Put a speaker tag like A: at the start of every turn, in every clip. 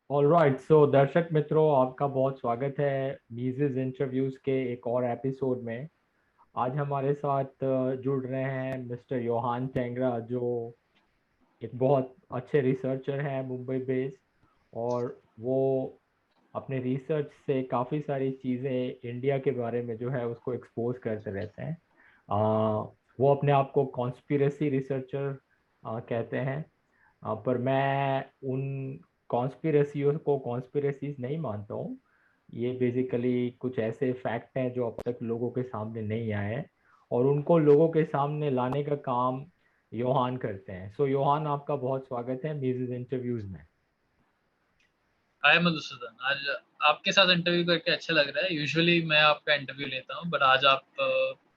A: Alright, सो दर्शक मित्रों, आपका बहुत स्वागत है मीजेज इंटरव्यूज के एक और एपिसोड में। आज हमारे साथ जुड़ रहे हैं मिस्टर योहान टेंगरा, जो एक बहुत अच्छे रिसर्चर हैं, मुंबई बेस्ड। और वो अपने रिसर्च से काफ़ी सारी चीज़ें इंडिया के बारे में जो है उसको एक्सपोज करते रहते हैं। वो अपने आप को कॉन्स्पिरेसी रिसर्चर कहते हैं। पर मैं उन कॉन्स्पिरेसीज को कॉन्स्पिरेसीज नहीं मानता हूँ। ये बेसिकली कुछ ऐसे फैक्ट हैं जो अब तक लोगों के सामने नहीं आए हैं, और उनको लोगों के सामने लाने का काम योहान करते हैं। सो योहान, आपका बहुत स्वागत है मीज़ इंटरव्यूज में।
B: हाय मधुसूदन, आज आपके साथ इंटरव्यू करके अच्छा लग रहा है। यूजुअली मैं आपका इंटरव्यू लेता हूँ, बट आज आप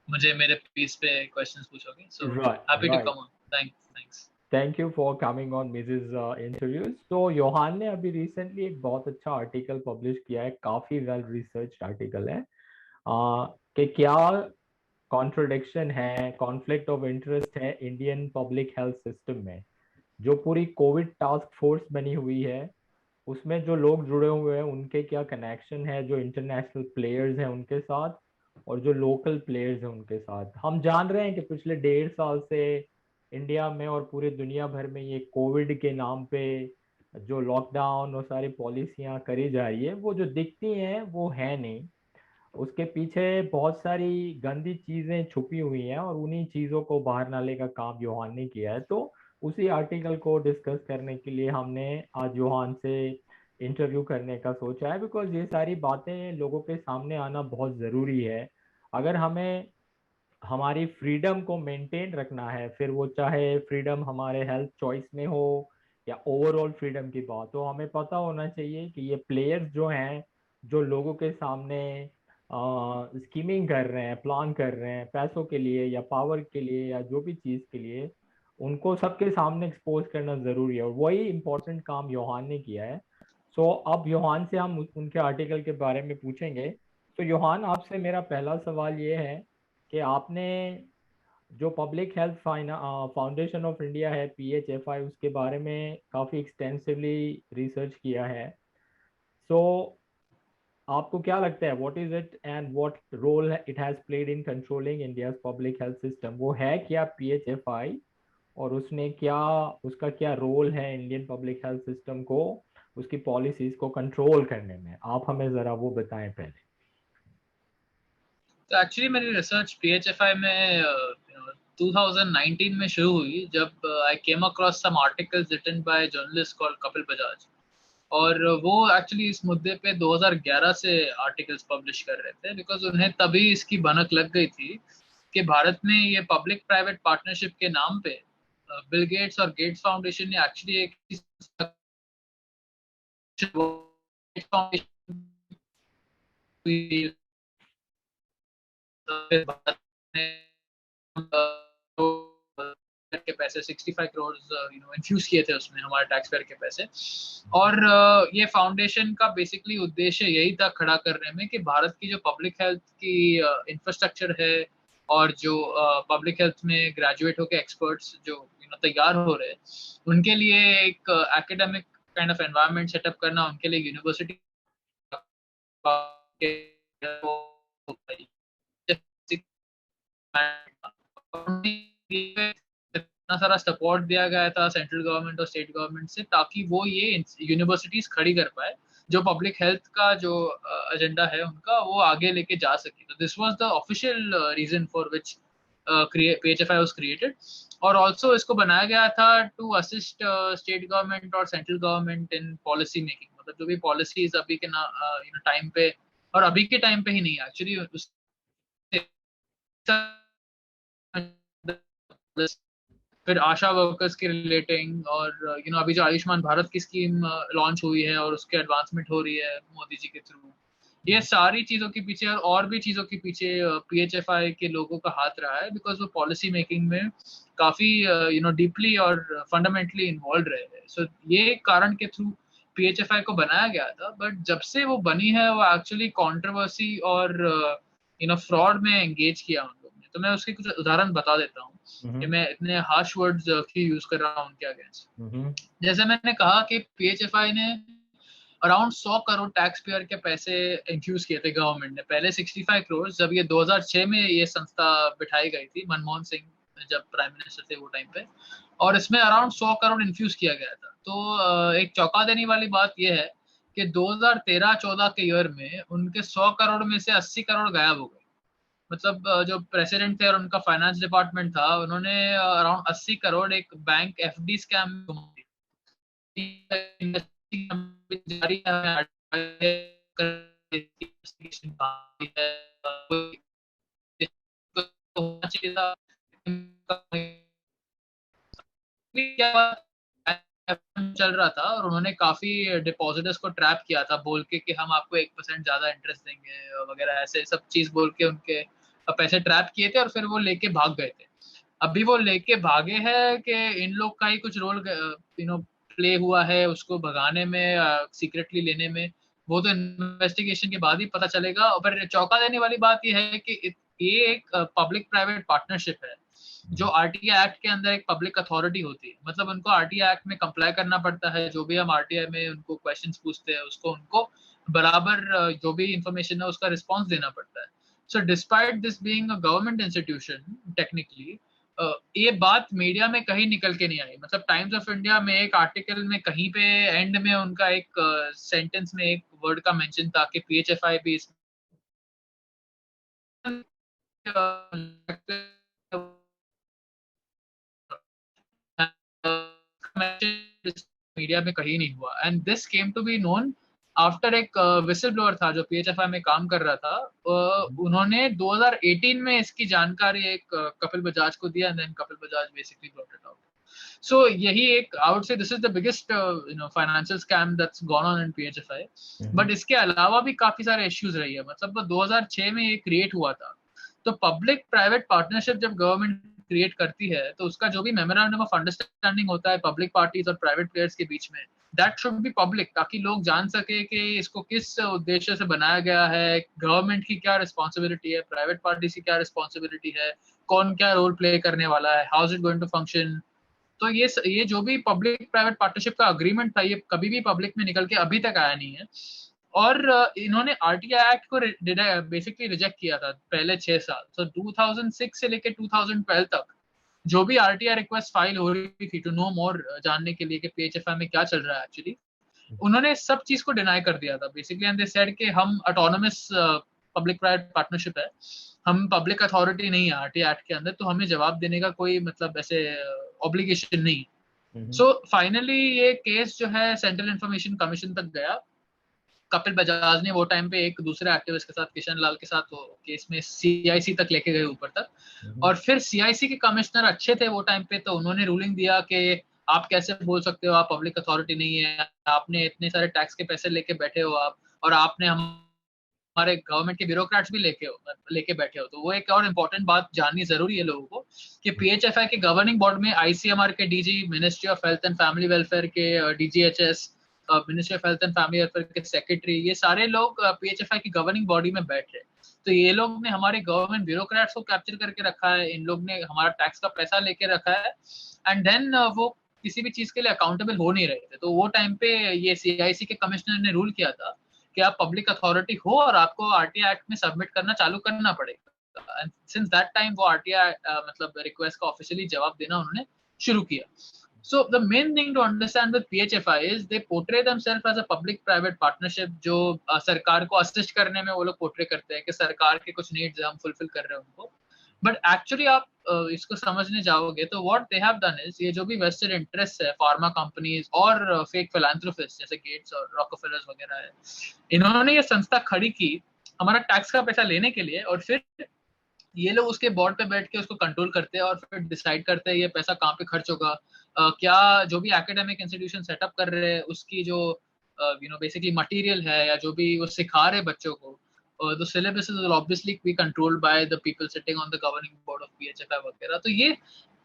B: मुझे मेरे पीस पे क्वेश्चंस पूछोगे, so
A: right,
B: happy to
A: write.
B: Come on. Thanks thanks.
A: Thank you for coming on Mrs interviews. तो योहान ने अभी रिसेंटली एक बहुत अच्छा आर्टिकल पब्लिश किया है, काफी वेल रिसर्च आर्टिकल है। कि क्या कॉन्ट्रोडिक्शन है, कॉन्फ्लिक्ट ऑफ इंटरेस्ट है इंडियन पब्लिक हेल्थ सिस्टम में। जो पूरी कोविड टास्क फोर्स बनी हुई है, उसमें जो लोग जुड़े हुए हैं उनके क्या कनेक्शन है, जो इंटरनेशनल प्लेयर्स हैं उनके साथ और जो लोकल प्लेयर्स हैं उनके साथ। हम जान रहे हैं कि पिछले 1.5 साल से इंडिया में और पूरे दुनिया भर में ये कोविड के नाम पे जो लॉकडाउन और सारी पॉलिसियां करी जा रही है, वो जो दिखती हैं वो है नहीं। उसके पीछे बहुत सारी गंदी चीजें छुपी हुई हैं, और उन्हीं चीजों को बाहर लाने का काम योहान ने किया है। तो उसी आर्टिकल को डिस्कस करने के लिए हमने आज योहान से इंटरव्यू करने का सोचा है, बिकॉज ये सारी बातें लोगों के सामने आना बहुत ज़रूरी है। अगर हमें हमारी फ्रीडम को मेंटेन रखना है, फिर वो चाहे फ्रीडम हमारे हेल्थ चॉइस में हो या ओवरऑल फ्रीडम की बात हो, हमें पता होना चाहिए कि ये प्लेयर्स जो हैं, जो लोगों के सामने स्कीमिंग कर रहे हैं, प्लान कर रहे हैं पैसों के लिए या पावर के लिए या जो भी चीज़ के लिए, उनको सबके सामने एक्सपोज करना ज़रूरी है, और वही इम्पोर्टेंट काम योहान ने किया है। सो अब योहान से हम उनके आर्टिकल के बारे में पूछेंगे। तो योहान, आपसे मेरा पहला सवाल ये है कि आपने जो public health foundation of India है, PHFI, उसके बारे में काफ़ी एक्सटेंसिवली रिसर्च किया है। सो आपको क्या लगता है, what is it and what role it has played in controlling India's public health system? वो है क्या PHFI, और उसने क्या, उसका क्या रोल है इंडियन पब्लिक हेल्थ सिस्टम को, उसकी पॉलिसीज को कंट्रोल करने में? आप हमें ज़रा वो बताएं पहले।
B: तो एक्चुअली मेरी रिसर्च पीएचएफआई में 2019 में शुरू हुई, जब I came across some articles written by journalist called Kapil Bajaj. और वो एक्चुअली इस मुद्दे पे 2011 से आर्टिकल्स पब्लिश कर रहे थे, बिकॉज उन्हें तभी इसकी भनक लग गई थी कि भारत में ये पब्लिक प्राइवेट पार्टनरशिप के नाम पे बिल गेट्स और गेट्स फाउंडेशन ने एक्चुअली एक फाउंडेशन के पैसे 65 करोड़ इन्फ्यूज किए थे उसमें, हमारे टैक्स पेयर के पैसे। और ये फाउंडेशन का बेसिकली उद्देश्य यही था खड़ा करने में कि भारत की जो पब्लिक हेल्थ की इंफ्रास्ट्रक्चर है, और जो पब्लिक हेल्थ में ग्रेजुएट होकर एक्सपर्ट्स जो तैयार हो रहे हैं, उनके लिए एक academic kind of environment setup करना, उनके लिए यूनिवर्सिटी इतना सारा सपोर्ट दिया गया था सेंट्रल गवर्नमेंट और स्टेट गवर्नमेंट से, ताकि वो ये यूनिवर्सिटीज खड़ी कर पाए जो पब्लिक हेल्थ का जो एजेंडा है उनका, वो आगे लेके जा सके। तो this was the official reason for which PHFI was created. और ऑल्सो इसको बनाया गया था टू असिस्ट स्टेट गवर्नमेंट और central government in policy making. मतलब जो भी पॉलिसीज अभी के टाइम पे, और अभी के टाइम पे ही नहीं एक्चुअली, फिर आशा वर्कर्स के रिलेटिंग, और अभी जो आयुष्मान भारत की स्कीम लॉन्च हुई है और उसके एडवांसमेंट हो रही है मोदी जी के थ्रू, ये सारी चीजों के पीछे और भी चीजों के पीछे पीएचएफआई के लोगों का हाथ रहा है, बिकॉज वो पॉलिसी मेकिंग में काफी डीपली और फंडामेंटली इन्वॉल्व रहे हैं। सो ये कारण के थ्रू पीएचएफआई को बनाया गया था, बट जब से वो बनी है वो एक्चुअली कंट्रोवर्सी और फ्रॉड में एंगेज किया उन लोगों ने। तो मैं उसके कुछ उदाहरण बता देता हूँ कि
A: हम्म,
B: मैं इतने हार्श वर्ड्स क्यों यूज कर रहा हूँ उनके अगेंस्ट।
A: हम्म,
B: जैसे मैंने कहा कि पीएचएफआई ने अराउंड 100 करोड़ टैक्स पेयर के पैसे इंफ्यूज किए थे गवर्नमेंट ने। पहले 65 करोड़, जब ये 2006 में ये संस्था बिठाई गई थी, मनमोहन सिंह जब प्राइम मिनिस्टर थे वो टाइम पे, और इसमें अराउंड 100 करोड़ इन्फ्यूज किया गया था। तो एक चौंका देने वाली बात यह है कि 2013-14 के ईयर में उनके 100 करोड़ में से 80 करोड़ गायब हो गए। मतलब जो प्रेसिडेंट थे और उनका फाइनेंस डिपार्टमेंट था, उन्होंने अराउंड 80 करोड़ एक बैंक एफडी स्कैम जारी चल रहा था, और उन्होंने काफी डिपॉजिटर्स को ट्रैप किया था बोल के कि हम आपको 1% ज्यादा इंटरेस्ट देंगे वगैरह, ऐसे सब चीज बोल के उनके पैसे ट्रैप किए थे और फिर वो लेके भाग गए थे। अभी वो लेके भागे हैं कि इन लोग का ही कुछ रोल प्ले हुआ है उसको भगाने में, सीक्रेटली लेने में, वो तो इन्वेस्टिगेशन के बाद ही पता चलेगा। पर चौंका देने वाली बात ये है कि ये एक पब्लिक प्राइवेट पार्टनरशिप है जो आरटीआई एक्ट के अंदर एक पब्लिक अथॉरिटी होती है। मतलब उनको आरटीआई एक्ट में कंप्लाई करना पड़ता है, जो भी हम आरटीआई में उनको क्वेश्चंस पूछते हैं उसको उनको बराबर जो भी इंफॉर्मेशन है उसका रिस्पॉन्स देना पड़ता है। So despite this being a government institution technically, ये बात मीडिया में कहीं निकल के नहीं आई। मतलब टाइम्स ऑफ इंडिया में एक आर्टिकल में कहीं पे एंड में उनका एक सेंटेंस में एक वर्ड का मेंशन था कि पीएचएफआई भी मीडिया में कहीं नहीं हुआ। And this came to be known after एक विसल ब्लोअर था जो पीएचएफआई में काम कर रहा था, उन्होंने 2018 में इसकी जानकारी एक कपिल बजाज को दिया, and then Kapil Bajaj basically brought it out. So यही एक, I would say this is the biggest financial scam that's gone on in PHFI. But इसके अलावा भी काफी सारे इश्यूज रही है। मतलब 2006 में ये क्रिएट हुआ था, तो पब्लिक प्राइवेट पार्टनरशिप जब गवर्नमेंट क्रिएट करती है तो उसका जो भी मेमोरेंडम ऑफ अंडरस्टैंडिंग होता है पब्लिक पार्टीज और प्राइवेट प्लेयर्स के बीच में, दैट शुड बी पब्लिक, ताकि लोग जान सके कि इसको किस उद्देश्य से बनाया गया है, गवर्नमेंट की क्या रिस्पॉन्सिबिलिटी है, प्राइवेट पार्टी की क्या रिस्पॉन्सिबिलिटी है, कौन क्या रोल प्ले करने वाला है, how is it going to function. तो ये जो भी पब्लिक प्राइवेट पार्टनरशिप का अग्रीमेंट था ये कभी भी पब्लिक में निकल के अभी तक आया नहीं है। और इन्होंने आरटीआई एक्ट को बेसिकली रिजेक्ट किया था पहले 6 साल। तो 2006 से लेकर 2012 तक जो भी आरटीआई रिक्वेस्ट फाइल हो रही थी टू नो मोर, जानने के लिए कि पीएचएफआई में क्या चल रहा है एक्चुअली, उन्होंने सब चीज को डिनाई कर दिया था बेसिकली। एंड दे सेड कि हम ऑटोनोमस पब्लिक प्राइवेट पार्टनरशिप है, हम पब्लिक अथॉरिटी नहीं है आरटीआई एक्ट के अंदर, तो हमें जवाब देने का कोई मतलब ऐसे ऑब्लिगेशन नहीं। सो फाइनली ये केस जो है सेंट्रल इंफॉर्मेशन कमीशन तक गया। कपिल बजाज ने वो टाइम पे एक दूसरे एक्टिविस्ट के साथ, किशन लाल के साथ, वो केस में सीआईसी तक लेके गए ऊपर तक। और फिर सीआईसी के कमिश्नर अच्छे थे वो टाइम पे, तो उन्होंने रूलिंग दिया कि आप कैसे बोल सकते हो, आप पब्लिक अथॉरिटी नहीं है, आपने इतने सारे टैक्स के पैसे लेके बैठे हो आप, और आपने हमारे गवर्नमेंट के ब्यूरोक्रेट्स भी लेके बैठे हो। तो वो एक और इम्पोर्टेंट बात जाननी जरूरी है लोगों को कि पीएचएफआई के गवर्निंग बोर्ड में आईसीएमआर के DG, ministry of health and family welfare के DGHS, ministry of health and family welfare के सेक्रेटरी, ये सारे लोग पीएचएफआई की गवर्निंग बॉडी में बैठ रहे। तो ये लोग ने हमारे गवर्नमेंट ब्यूरोक्रेट्स को कैप्चर करके रखा है, इन लोग ने हमारा टैक्स का पैसा लेके रखा है, एंड देन वो किसी भी चीज के लिए अकाउंटेबल हो नहीं रहे थे। तो वो टाइम पे ये सीआईसी के कमिश्नर ने रूल किया था कि आप पब्लिक अथॉरिटी हो और आपको आरटीआई एक्ट में सबमिट करना चालू करना पड़ेगा। एंड सिंस दैट टाइम वो आरटीआई मतलब रिक्वेस्ट का ऑफिशियली जवाब देना उन्होंने शुरू किया। So the main thing to understand with PHFI is they portray themselves as a public-private partnership, जो सरकार को असिस्ट करने में वो लोग पोर्ट्रे करते हैं कि सरकार के कुछ नीड्स हम फुलफिल कर रहे हैं उनको। बट एक्चुअली आप इसको समझने जाओगे तो what they have done is, ये जो भी वेस्टेड इंटरेस्ट है फार्मा कंपनीज और फेक फिलैंथ्रोपिस्ट जैसे गेट्स और रॉकफेलर्स वगैरह है, इन्होंने ये संस्था खड़ी की हमारा टैक्स का पैसा लेने के लिए, और फिर ये लोग उसके बोर्ड पे बैठ के उसको कंट्रोल करते हैं और फिर डिसाइड करते हैं ये पैसा कहाँ पे खर्च होगा, क्या जो भी एकेडमिक इंस्टीट्यूशन सेटअप कर रहे हैं उसकी जो बेसिकली मटेरियल है या जो भी वो सिखा रहे बच्चों को, the syllabus will obviously be controlled by the people sitting on the governing board of PHFI वगैरह। तो ये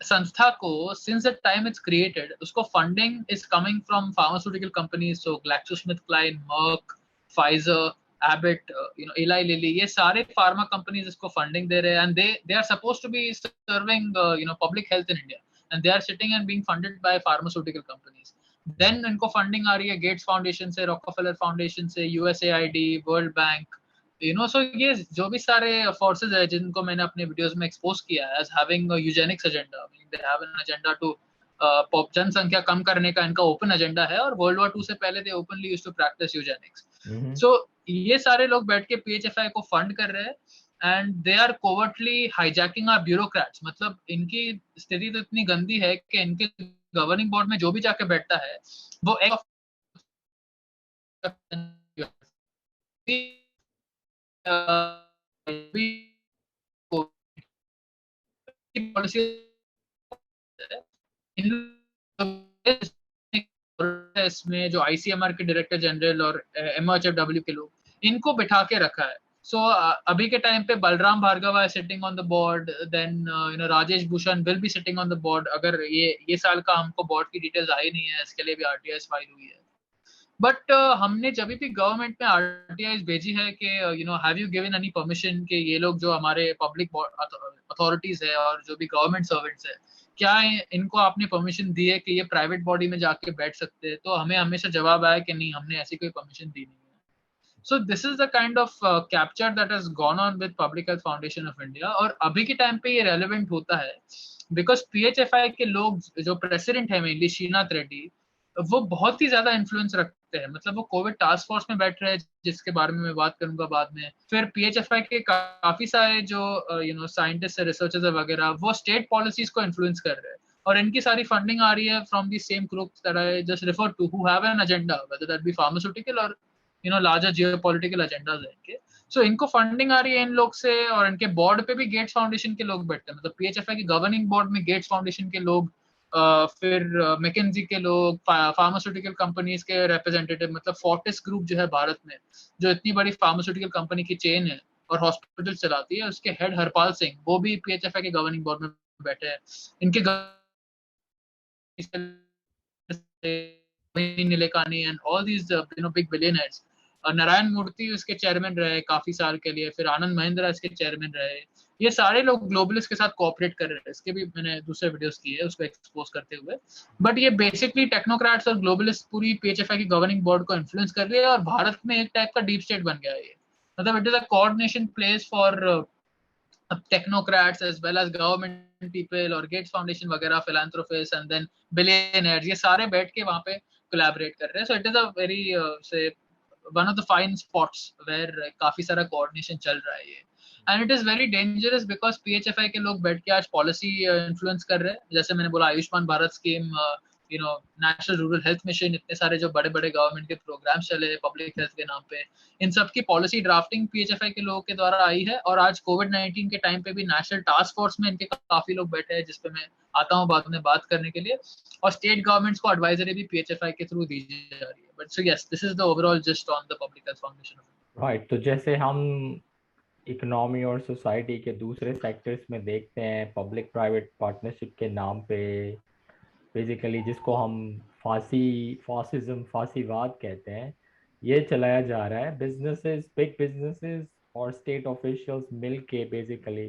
B: संस्था को since the time it's created उसको funding is coming from pharmaceutical companies, so GlaxoSmithKline, Merck, Pfizer, Abbott, Eli Lilly, ये सारे pharma companies इसको funding दे रहे हैं, and they are supposed to be serving public health in India, and they are sitting and being funded by pharmaceutical companies. Then इनको funding आ रही है Gates foundation से, रॉकफेलर फाउंडेशन से, यूएसएआईडी, वर्ल्ड बैंक, सो ये जो भी सारे फोर्सेस है जिनको मैंने अपने वीडियोस में एक्सपोज किया है as having eugenics agenda, they have an agenda to जनसंख्या कम करने का इनका ओपन एजेंडा है, और वर्ल्ड वॉर 2 से पहले they openly used to practise eugenics. So ये सारे लोग बैठ के पीएचएफआई को फंड कर रहे हैं, and they are covertly hijacking our bureaucrats. मतलब इनकी स्थिति तो इतनी गंदी है कि इनके गवर्निंग बोर्ड में जो भी जाके बैठता है वो एक पॉलिसी इसमें जो आईसीएमआर के डायरेक्टर जनरल और एमओएचएफडब्ल्यू के लोग, इनको बिठा के रखा है। सो अभी के टाइम पे बलराम भार्गव है sitting on the board, then Rajesh Bhushan will be sitting on the board. अगर ये साल का हमको बोर्ड की डिटेल्स आई नहीं है, इसके लिए भी आरटीआई फाइल हुई है। बट हमने जब भी गवर्नमेंट में आरटीआई भेजी है कि have you given any permission कि ये लोग जो हमारे पब्लिक अथॉरिटीज है और जो भी गवर्नमेंट सर्वेंट्स है, क्या इनको आपने परमिशन दी है कि ये प्राइवेट बॉडी में जाके बैठ सकते हैं? तो हमें हमेशा जवाब आया कि नहीं, हमने ऐसी कोई परमिशन दी नहीं है। सो this is the kind of capture that has gone on with public health foundation of India. और अभी के टाइम पे ये रेलेवेंट होता है बिकॉज पीएचएफआई के लोग, जो प्रेसिडेंट है मेनली श्रीनाथ रेड्डी, वो बहुत ही ज्यादा इन्फ्लुएंस रखते हैं। मतलब वो कोविड टास्क फोर्स में बैठ रहे हैं, जिसके बारे में मैं बात करूंगा बाद में। फिर पीएचएफआई के काफी सारे जो साइंटिस्ट रिसर्चर्स वगैरह, वो स्टेट पॉलिसीज को इन्फ्लुएंस कर रहे हैं, और इनकी सारी फंडिंग आ रही है from the same groups that I just refer to, who have an agenda, whether that be pharmaceutical और लार्जर जियोपॉलिटिकल एजेंडाज है इनके। सो इनको फंडिंग आ रही है इन लोग से, और इनके बोर्ड पे भी गेट्स फाउंडेशन के लोग बैठते हैं। मतलब पीएचएफआई की गवर्निंग बोर्ड में गेट्स फाउंडेशन के लोग, फिर मैकेंजी के लोग, फार्मास्यूटिकल कंपनीज के रिप्रेजेंटेटिव। मतलब फोर्टिस ग्रुप जो है भारत में, जो इतनी बड़ी फार्मास्यूटिकल कंपनी की चेन है और हॉस्पिटल चलाती है, उसके हेड हरपाल सिंह, वो भी पीएचएफआई के गवर्निंग बोर्ड में बैठे हैं। इनके Nilekani and all these big billionaires. Narayana Murthy उसके चेयरमैन रहे काफी साल के लिए, फिर आनंद महिंद्रा इसके चेयरमैन रहे। ये सारे लोग ग्लोबलिस्ट के साथ कोऑपरेट कर रहे हैं। इसके भी मैंने दूसरे वीडियोस किए उसको एक्सपोज करते हुए। बट ये बेसिकली टेक्नोक्रेट्स और ग्लोबलिस्ट पूरी पीएचएफआई की गवर्निंग बोर्ड को इन्फ्लुएंस कर रही है, और भारत में एक टाइप का डीप स्टेट बन गया है ये। मतलब it is a coordination place for technocrats as well as government people और गेट्स फाउंडेशन वगैरह, philanthropists and then billionaires, ये सारे बैठ के वहाँ पे collaborate कर रहे हैं। So it is a very say one of the fine spots where काफी सारा coordination चल रहा है ये। And it is very dangerous because PHFI के लोग बैठ के आज policy influence कर रहे हैं। जैसे मैंने बोला Ayushman Bharat scheme, national rural health mission, इतने सारे जो बड़े बड़े गवर्नमेंट के प्रोग्राम्स चले पब्लिक हेल्थ के नाम पे, इन सब की पॉलिसी ड्राफ्टिंग पीएचएफआई के लोगों के द्वारा आई है। और आज कोविड-19 के टाइम पे भी नेशनल टास्क फोर्स में इनके काफी लोग बैठे हैं, जिसपे मैं आता हूँ बाद में बात करने के लिए। और स्टेट गवर्नमेंट्स को एडवाइजरी भी पीएचएफआई के थ्रू दी जा रही है। But so yes, this is the overall just on the public health foundation.
A: Right. तो जैसे हम इकोनॉमी और सोसाइटी के दूसरे सेक्टर्स में देखते हैं, पब्लिक प्राइवेट पार्टनरशिप के नाम पे बेसिकली, जिसको हम फासीवाद कहते हैं, ये चलाया जा रहा है। बिजनेसेस, बिग बिजनेसेस और स्टेट ऑफिशियल्स मिल के बेसिकली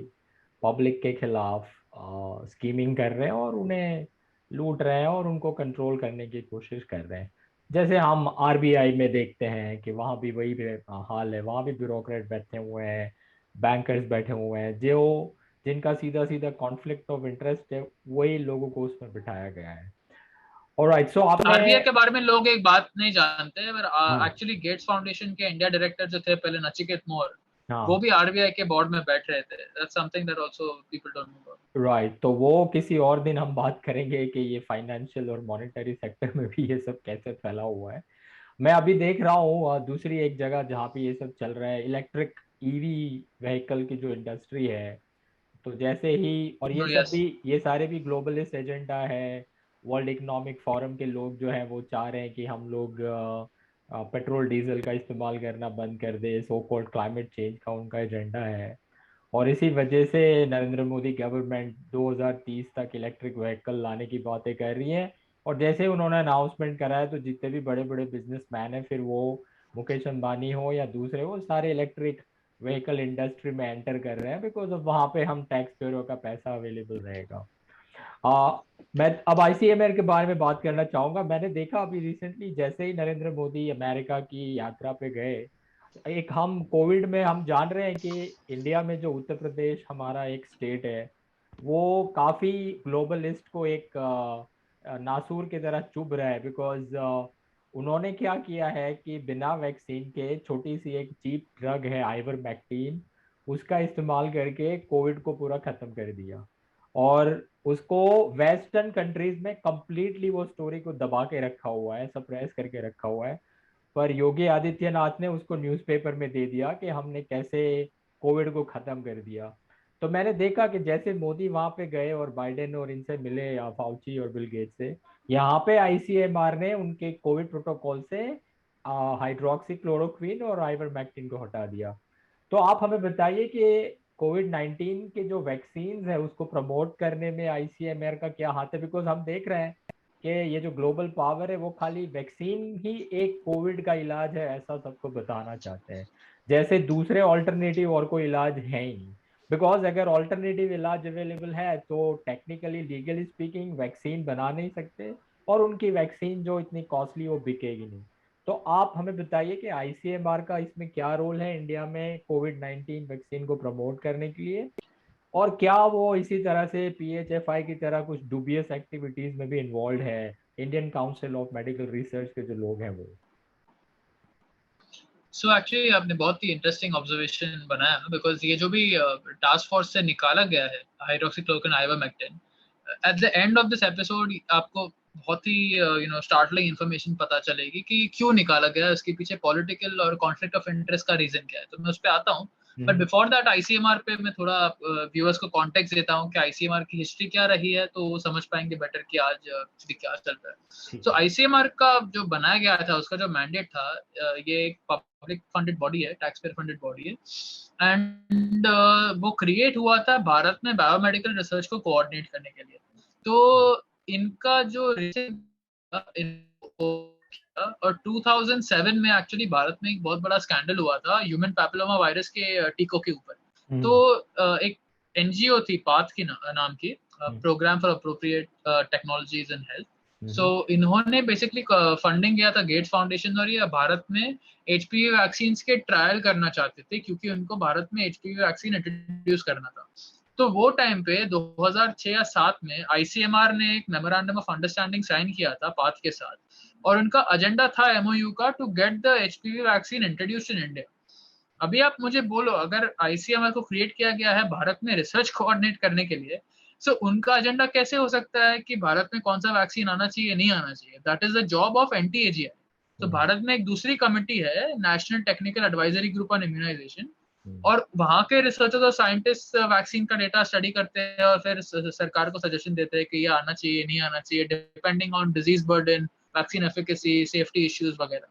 A: पब्लिक के खिलाफ स्कीमिंग कर रहे हैं और उन्हें लूट रहे हैं और उनको कंट्रोल करने की कोशिश कर रहे हैं। जैसे हम आरबीआई में देखते हैं कि वहाँ भी वही हाल है, वहाँ भी ब्यूरोक्रेट बैठे हुए हैं, बैंकर्स बैठे हुए हैं, जो जिनका सीधा सीधा कॉन्फ्लिक्ट ऑफ इंटरेस्ट है, वही लोगों को उसमें बिठाया गया है। ऑलराइट, सो आपने
B: आरबीआई के बारे में लोग एक बात नहीं जानते हैं, पर
A: हाँ
B: एक्चुअली गेट्स फाउंडेशन के इंडिया डायरेक्टर जो थे पहले, नचिकेत मोर, वो
A: हाँ
B: भी आरबीआई के बोर्ड में बैठ रहे थे। That's something that also people don't know about.
A: Right. तो वो किसी और दिन हम बात करेंगे कि ये फाइनेंशियल और मॉनेटरी सेक्टर में भी ये सब कैसे फैला हुआ है। मैं अभी देख रहा हूँ दूसरी एक जगह जहाँ पे ये सब चल रहा है, इलेक्ट्रिक ईवी व्हीकल की जो इंडस्ट्री है। तो जैसे ही, और ये सब
B: यस,
A: भी, ये सारे भी ग्लोबलिस्ट एजेंडा है। वर्ल्ड इकोनॉमिक फोरम के लोग जो हैं वो चाह रहे हैं कि हम लोग पेट्रोल डीजल का इस्तेमाल करना बंद कर दे, सो कॉल्ड क्लाइमेट चेंज का उनका एजेंडा है। और इसी वजह से नरेंद्र मोदी गवर्नमेंट 2030 तक इलेक्ट्रिक व्हीकल लाने की बातें कर रही है। और जैसे ही उन्होंने अनाउंसमेंट करा है, तो जितने भी बड़े बड़े बिजनेसमैन हैं, फिर वो मुकेश अंबानी हो या दूसरे, वो सारे इलेक्ट्रिक व्हीकल इंडस्ट्री में एंटर कर रहे हैं, बिकॉज अब वहाँ पे हम टैक्स पेयरों का पैसा अवेलेबल रहेगा। मैं अब आईसीएमआर के बारे में बात करना चाहूंगा। मैंने देखा अभी रिसेंटली जैसे ही नरेंद्र मोदी अमेरिका की यात्रा पे गए, एक हम कोविड में हम जान रहे हैं कि इंडिया में जो उत्तर प्रदेश हमारा एक स्टेट है, वो काफी ग्लोबलिस्ट को एक नासूर की तरह चुभ रहा है। बिकॉज उन्होंने क्या किया है कि बिना वैक्सीन के छोटी सी एक चीप ड्रग है आइवरमेक्टिन, उसका इस्तेमाल करके कोविड को पूरा खत्म कर दिया। और उसको वेस्टर्न कंट्रीज में कंप्लीटली वो स्टोरी को दबा के रखा हुआ है, सप्रेस करके रखा हुआ है। पर योगी आदित्यनाथ ने उसको न्यूज़पेपर में दे दिया कि हमने कैसे कोविड को खत्म कर दिया। तो मैंने देखा कि जैसे मोदी वहां पे गए और बाइडेन और इनसे मिले, या फाउची और बिल गेट से, यहाँ पे आईसीएमआर ने उनके कोविड प्रोटोकॉल से हाइड्रोक्सी क्लोरोक्विन और आइवरमेक्टिन को हटा दिया। तो आप हमें बताइए कि कोविड 19 के जो वैक्सीन है उसको प्रमोट करने में आईसीएमआर का क्या हाथ है? बिकॉज हम देख रहे हैं कि ये जो ग्लोबल पावर है वो खाली वैक्सीन ही एक कोविड का इलाज है ऐसा सबको बताना चाहते हैं, जैसे दूसरे ऑल्टरनेटिव और कोई इलाज है ही नहीं। बिकॉज अगर ऑल्टरनेटिव इलाज अवेलेबल है तो टेक्निकली लीगली स्पीकिंग वैक्सीन बना नहीं सकते, और उनकी वैक्सीन जो इतनी कॉस्टली वो बिकेगी नहीं। तो आप हमें बताइए कि आईसीएमआर का इसमें क्या रोल है इंडिया में कोविड 19 वैक्सीन को प्रमोट करने के लिए, और क्या वो इसी तरह से पीएचएफआई की तरह कुछ डूबियस एक्टिविटीज में भी इन्वॉल्व है, Indian council of medical research के जो लोग हैं वो?
B: सो एक्चुअली आपने बहुत ही इंटरेस्टिंग ऑब्जर्वेशन बनाया, बिकॉज ये जो भी टास्क फोर्स से निकाला गया है hydroxychloroquine ivermectin, at the end of this episode आपको बहुत ही स्टार्टलिंग इन्फॉर्मेशन पता चलेगी कि क्यों निकाला गया, इसके पीछे पॉलिटिकल और कॉन्फ्लिक्ट ऑफ इंटरेस्ट का रीजन क्या है। तो मैं उस पर आता हूँ, बट बिफोर दैट आईसीएमआर पे मैं थोड़ा व्यूअर्स को कॉन्टेक्स्ट देता हूँ कि आईसीएमआर की हिस्ट्री क्या रही है, तो वो समझ पाएंगे बेटर कि आज क्या चल रहा है।
A: ठीक
B: तो
A: है।
B: आईसीएमआर का जो बनाया गया था, उसका जो मैंडेट था, ये एक पब्लिक फंडेड बॉडी है, टैक्स पेयर फंडेड बॉडी है, एंड वो क्रिएट हुआ था भारत में बायोमेडिकल रिसर्च को कोऑर्डिनेट करने के लिए। तो इनका जो और 2007 में एक्चुअली भारत में एक बहुत बड़ा स्कैंडल हुआ था ह्यूमन पैपिलोमा वायरस के टीकों के ऊपर। तो एक एनजीओ थी पाथ की नाम की, program for appropriate technologies in health. So इन्होंने बेसिकली फंडिंग किया था गेट्स फाउंडेशन, और ये भारत में एचपीवी वैक्सीन के ट्रायल करना चाहते थे क्योंकि उनको भारत में एचपीवी वैक्सीन इंट्रोड्यूस करना था। तो वो टाइम पे 2006 या 7 में आईसीएमआर ने एक मेमोरेंडम ऑफ अंडरस्टैंडिंग साइन किया था पाथ के साथ, और उनका एजेंडा था एमओयू का to get the HPV vaccine introduced in India. अभी आप मुझे बोलो, अगर आईसीएमआर को क्रिएट किया गया है भारत में रिसर्च कोऑर्डिनेट करने के लिए, सो उनका एजेंडा कैसे हो सकता है कि भारत में कौन सा वैक्सीन आना चाहिए नहीं आना चाहिए? That is the job of NTAGI. तो भारत में एक दूसरी कमिटी है, national technical advisory group on immunisation, और वहां के रिसर्चर्स और साइंटिस्ट वैक्सीन का डेटा स्टडी करते हैं और फिर सरकार को सजेशन देते हैं कि ये आना चाहिए नहीं आना चाहिए, depending on disease burden, vaccine efficacy, safety issues वगैरह।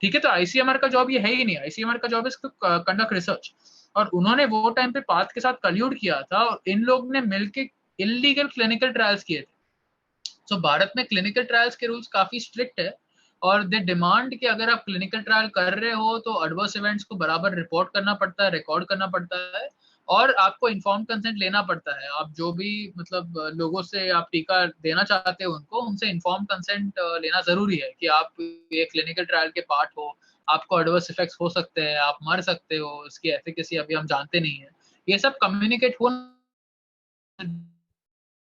B: ठीक है, तो आईसीएमआर का जॉब ये है ही नहीं। आईसीएमआर का जॉब है कंडक्ट रिसर्च, और उन्होंने वो टाइम पे पाथ के साथ कल्यूड किया था और इन लोग ने मिलके इलीगल क्लिनिकल ट्रायल्स किए थे। सो भारत में क्लिनिकल ट्रायल्स के रूल्स काफी स्ट्रिक्ट है, और दे डिमांड कि अगर आप क्लिनिकल ट्रायल कर रहे हो तो एडवर्स इवेंट्स को बराबर रिपोर्ट करना पड़ता है, रिकॉर्ड करना पड़ता है, और आपको इन्फॉर्म कंसेंट लेना पड़ता है। आप जो भी मतलब लोगों से आप टीका देना चाहते हो उनको, उनसे इन्फॉर्म कंसेंट लेना जरूरी है कि आप ये क्लिनिकल ट्रायल के पार्ट हो, आपको एडवर्स इफेक्ट्स हो सकते हैं, आप मर सकते हो, इसकी एफिकेसी अभी हम जानते नहीं है। ये सब कम्युनिकेट होना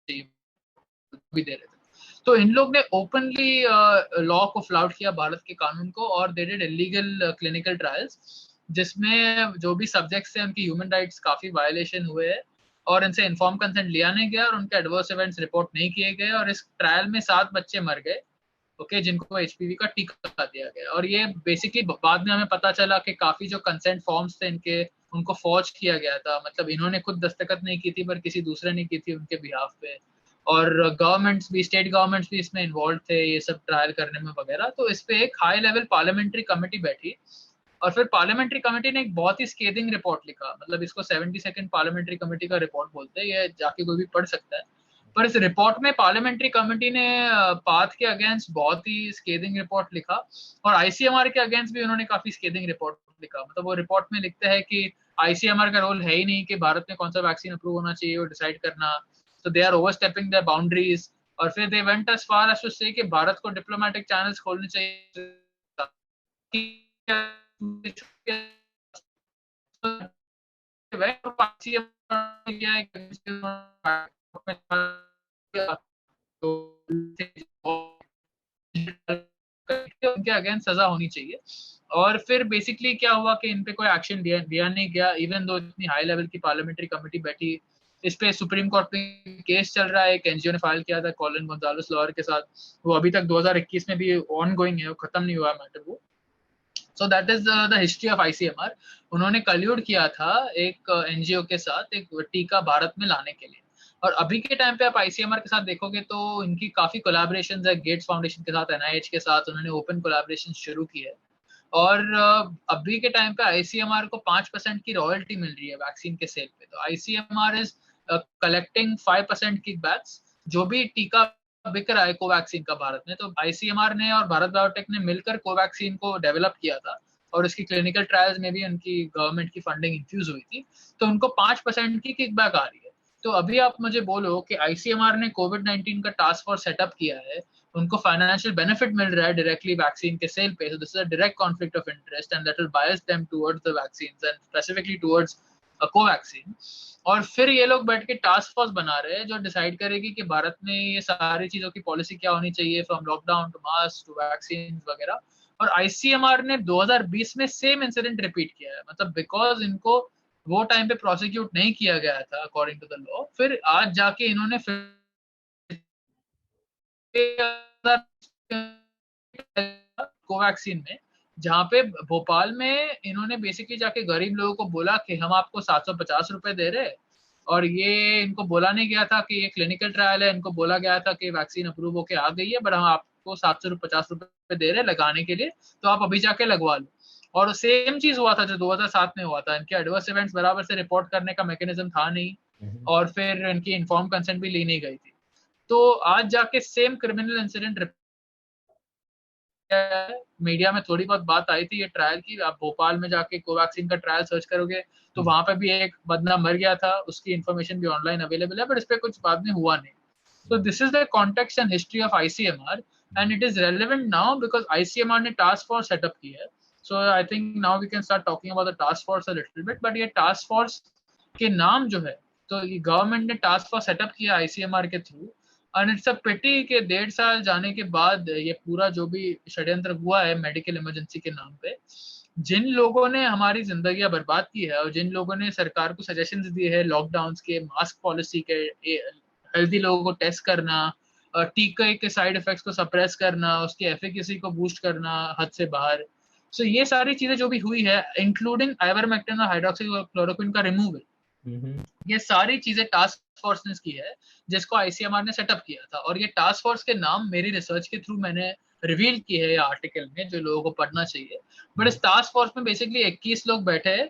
B: भी दे रहे थे। तो इन लोग ने ओपनली लॉ को फ्लाउट किया, भारत के कानून को, और they did illegal clinical trials, जिसमें जो भी सब्जेक्ट्स थे उनकी ह्यूमन राइट्स काफी वायलेशन हुए हैं, और इनसे इन्फॉर्म कंसेंट लिया नहीं गया और उनके एडवर्स इवेंट्स रिपोर्ट नहीं किए गए, और इस ट्रायल में 7 बच्चे मर गए, ओके, जिनको एचपीवी का टीका दिया गया। और ये बेसिकली बाद में हमें पता चला कि काफी जो कंसेंट फॉर्म्स थे इनके, उनको फॉर्ज किया गया था, मतलब इन्होंने खुद दस्तखत नहीं की थी पर किसी दूसरे ने की थी उनके बिहाफ पे, और गवर्नमेंट्स भी, स्टेट गवर्नमेंट्स भी इसमें इन्वॉल्व थे ये सब ट्रायल करने में वगैरह। तो इस पे एक हाई लेवल पार्लियामेंट्री कमेटी बैठी, और फिर पार्लियामेंट्री कमेटी ने एक बहुत ही स्केदिंग रिपोर्ट लिखा, मतलब इसको 72nd पार्लियामेंट्री कमेटी का रिपोर्ट बोलते हैं, ये जाके कोई भी पढ़ सकता है। पर इस रिपोर्ट में पार्लियामेंट्री कमेटी ने पाथ के अगेंस्ट बहुत ही स्केदिंग रिपोर्ट लिखा, और आईसीएमआर के अगेंस्ट भी उन्होंने काफी स्केदिंग रिपोर्ट लिखा। मतलब वो रिपोर्ट में लिखते हैं कि आईसीएमआर का रोल है ही नहीं कि भारत में कौन सा वैक्सीन अप्रूव होना चाहिए वो डिसाइड करना, तो they are overstepping their boundaries. और फिर they went as far as to say कि भारत को डिप्लोमेटिक चैनल्स खोलने चाहिए उनके अगेंस्ट सजा होनी चाहिए। और फिर बेसिकली क्या हुआ कि इन पे कोई एक्शन दिया नहीं गया, इवन दो इतनी हाई लेवल की पार्लियामेंट्री कमेटी बैठी। इस पे सुप्रीम कोर्ट में केस चल रहा है, एक एनजीओ ने फाइल किया था कॉलिन गोंजालेस लॉयर के साथ, वो अभी तक 2021 में भी ऑन गोइंग है, वो खत्म नहीं हुआ मैटर वो। सो that is the history of ICMR. उन्होंने कल्यूड किया था एक एनजीओ के साथ एक टीका भारत में लाने के लिए। और अभी के टाइम पे आप आईसीएमआर के साथ देखोगे तो इनकी काफी कोलैबोरेशंस है गेट्स फाउंडेशन के साथ, एनआईएच के साथ उन्होंने ओपन कोलैबोरेशन शुरू की है। और अभी के टाइम पे आईसीएमआर को 5% की रॉयल्टी मिल रही है वैक्सीन के सेल पे। तो आईसीएमआर इज कलेक्टिंग 5% किकबैक्स जो भी टीका बिक रहा है कोवैक्सीन का भारत में। तो आईसीएमआर ने और भारत बायोटेक ने मिलकर कोवैक्सीन को डेवलप किया था और उसकी क्लिनिकल ट्रायल्स में भी उनकी गवर्नमेंट की फंडिंग इंफ्यूज हुई थी, तो उनको 5% की किकबैक आ रही है। तो अभी आप मुझे बोलो कि आईसीएमआर ने कोविड-19 का टास्क फोर्स सेटअप किया है, उनको फाइनेंशियल बेनिफिट मिल रहा है डायरेक्टली वैक्सीन के सेल पे, so this is a direct conflict of interest and that will bias them towards the vaccines and specifically towards a covaxin। और फिर ये लोग बैठ के टास्क फोर्स बना रहे हैं जो डिसाइड करेगी कि भारत में ये सारी चीजों की पॉलिसी क्या होनी चाहिए, from lockdown to mask to vaccine वगैरह। और आईसीएमआर ने 2020 में सेम इंसिडेंट रिपीट किया है, मतलब बिकॉज इनको वो टाइम पे प्रोसिक्यूट नहीं किया गया था अकॉर्डिंग टू द लॉ, फिर आज जाके इन्होंने फिर कोवैक्सीन में, जहाँ पे भोपाल में इन्होंने बेसिकली जाके गरीब लोगों को बोला कि हम आपको 750 रुपए दे रहे हैं। और ये इनको बोला नहीं गया था कि ये क्लिनिकल ट्रायल है, इनको बोला गया था कि वैक्सीन अप्रूव होके आ गई है, बट हम आपको 750 रुपए दे रहे हैं लगाने के लिए, तो आप अभी जाके लगवा लो। और सेम चीज हुआ था जो 2007 में हुआ था, इनके एडवर्स इवेंट्स बराबर से रिपोर्ट करने का मैकेनिज्म था नहीं, और फिर इनकी इन्फॉर्म कंसेंट भी ली नहीं गई थी। तो आज जाके सेम क्रिमिनल इंसिडेंट मीडिया में थोड़ी बहुत बात आई थी ये ट्रायल की। आप भोपाल में जाके कोवैक्सीन का ट्रायल सर्च करोगे तो वहां पे भी एक बंदा मर गया था, उसकी इन्फॉर्मेशन भी ऑनलाइन अवेलेबल है, बट इस पे कुछ बाद में हुआ नहीं। So this is the context and history of ICMR, and it is relevant now because ICMR ने task force set up की है। So I think now we can start talking about the task force a little bit, but ये task force के नाम जो है, तो ये गवर्नमेंट ने टास्क फोर्स सेटअप किया आईसीएमआर के थ्रू, और इट्स अ पिटी के 1.5 साल जाने के बाद ये पूरा जो भी षड्यंत्र हुआ है मेडिकल इमरजेंसी के नाम पे, जिन लोगों ने हमारी जिंदगियां बर्बाद की है और जिन लोगों ने सरकार को सजेशंस दिए हैं लॉकडाउन के, मास्क पॉलिसी के, हेल्दी लोगों को टेस्ट करना, टीके के साइड इफेक्ट्स को सप्रेस करना, उसकी एफिकेसी को बूस्ट करना हद से बाहर, सो ये सारी चीजें जो भी हुई है इंक्लूडिंग आइवरमेक्टिन और हाइड्रोक्सीक्लोरोक्विन का रिमूवल, ये सारी चीजें टास्क फोर्स ने की है जिसको आईसीएमआर ने सेटअप किया था। और ये टास्क फोर्स के नाम मेरी रिसर्च के थ्रू मैंने रिवील की है आर्टिकल में, जो लोगों को पढ़ना चाहिए। बट इस टास्क फोर्स में बेसिकली 21 लोग बैठे हैं,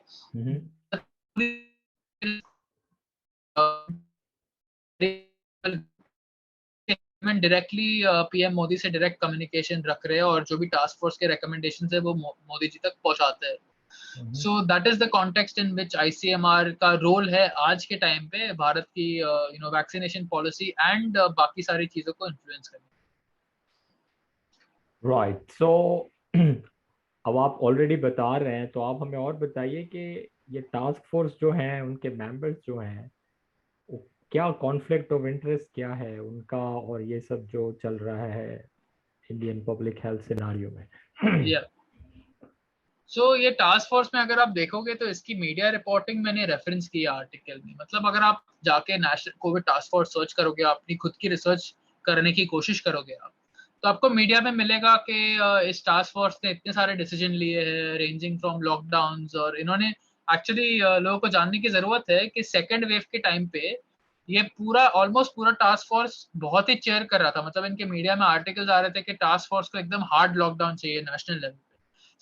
B: डायरेक्टली पीएम मोदी से डायरेक्ट कम्युनिकेशन रख रहे हैं और जो भी टास्क फोर्स के रिकमेंडेशंस है वो मोदी जी तक पहुंचाते हैं। सो that is the context in which ICMR का रोल है आज के टाइम पे भारत की वैक्सीनेशन पॉलिसी एंड बाकी सारी चीजों को इन्फ्लुएंस करने।
A: राइट, सो अब आप ऑलरेडी बता रहे हैं, तो आप हमें और बताइए कि ये टास्क फोर्स जो हैं, उनके मेंबर्स जो हैं, क्या कॉन्फ्लिक्ट ऑफ इंटरेस्ट क्या है उनका, और ये सब जो चल रहा है इंडियन पब्लिक हेल्थ सिनारियो में।
B: सो ये टास्क फोर्स में अगर आप देखोगे तो इसकी मीडिया रिपोर्टिंग मैंने रेफरेंस किया आर्टिकल में। मतलब अगर आप जाके national Covid task force search करोगे, अपनी खुद की रिसर्च करने की कोशिश करोगे आप, तो आपको मीडिया में मिलेगा कि इस टास्क फोर्स ने इतने सारे डिसीजन लिए हैं रेंजिंग फ्रॉम लॉकडाउन, और इन्होंने एक्चुअली लोगों को जानने की जरूरत है कि सेकेंड वेव के टाइम पे ये पूरा ऑलमोस्ट पूरा टास्क फोर्स बहुत ही चेयर कर रहा था। मतलब इनके मीडिया में आर्टिकल्स आ रहे थे कि टास्क फोर्स को एकदम हार्ड लॉकडाउन चाहिए national level.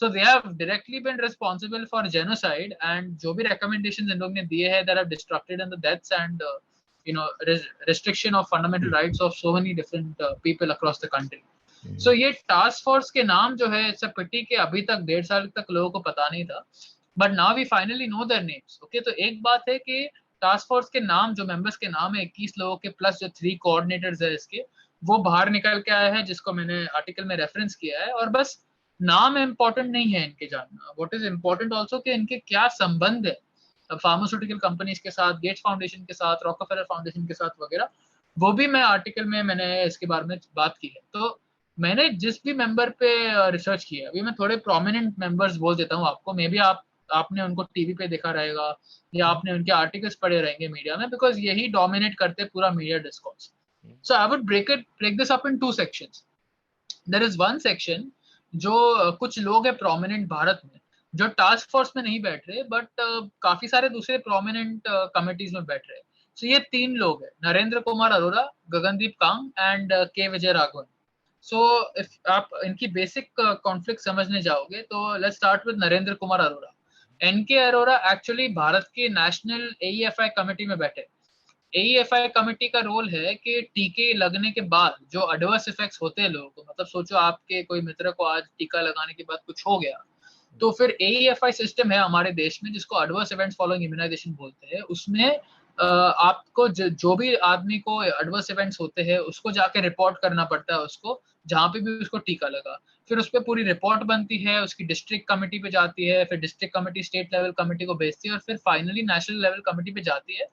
B: So they have directly been responsible for genocide, and जो भी recommendations इन लोग ने दिए हैं that have destructed in the deaths and restriction of fundamental rights of so many different people across the country. So ये task force के नाम जो है इट्स अ पिटी के अभी तक 1.5 साल तक लोगों को पता नहीं था, but now we finally know their names. Okay, तो एक बात है कि टास्क फोर्स के नाम, जो मेंबर्स के नाम है 21 लोगों के प्लस जो 3 कोऑर्डिनेटर्स है इसके, वो बाहर निकल के आया है, जिसको मैंने आर्टिकल में रेफरेंस किया है। और बस नाम इम्पोर्टेंट नहीं है इनके जानना, व्हाट इज इम्पोर्टेंट ऑल्सो कि इनके क्या संबंध है फार्मास्यूटिकल कंपनीज के साथ, गेट्स फाउंडेशन के साथ, रॉकफेलर फाउंडेशन के साथ वगैरह, वो भी मैं आर्टिकल में मैंने इसके बारे में बात की है। तो मैंने जिस भी मेंबर पे रिसर्च किया, अभी मैं थोड़े प्रोमिनेंट मेंबर्स बोल देता हूँ आपको, मे बी आपने उनको टीवी पे देखा रहेगा या आपने उनके आर्टिकल्स पढ़े रहेंगे मीडिया में, बिकॉज यही डोमिनेट करते पूरा media discourse. So I would break this up in 2 sections. There is one section जो कुछ लोग हैं प्रोमिनेंट भारत में, जो टास्क फोर्स में नहीं बैठ रहे, बट काफी सारे दूसरे प्रोमिनेंट कमिटीज में बैठ रहे। सो ये 3 लोग हैं, नरेंद्र कुमार अरोरा, गगनदीप कांग एंड के विजय राघवन। सो इफ आप इनकी बेसिक कॉन्फ्लिक्ट समझने जाओगे तो let's start with Narendra Kumar Arora. NK Arora actually Bharat के नेशनल एईएफआई कमेटी में बैठे। एईएफआई कमेटी का रोल है कि टीके लगने के बाद जो एडवर्स इफेक्ट्स होते हैं लोगों को, मतलब सोचो आपके कोई मित्र को आज टीका लगाने के बाद कुछ हो गया, तो फिर एईएफआई सिस्टम है हमारे देश में जिसको एडवर्स इवेंट्स फॉलोइंग इम्यूनाइजेशन बोलते हैं। उसमें आपको जो भी आदमी को एडवर्स इवेंट्स होते हैं उसको जाके रिपोर्ट करना पड़ता है उसको, जहां पे भी उसको टीका लगा। फिर उस पर पूरी रिपोर्ट बनती है, उसकी डिस्ट्रिक्ट कमेटी पे जाती है, फिर district committee state level committee को भेजती है, और फिर फाइनली नेशनल लेवल कमेटी पे जाती है।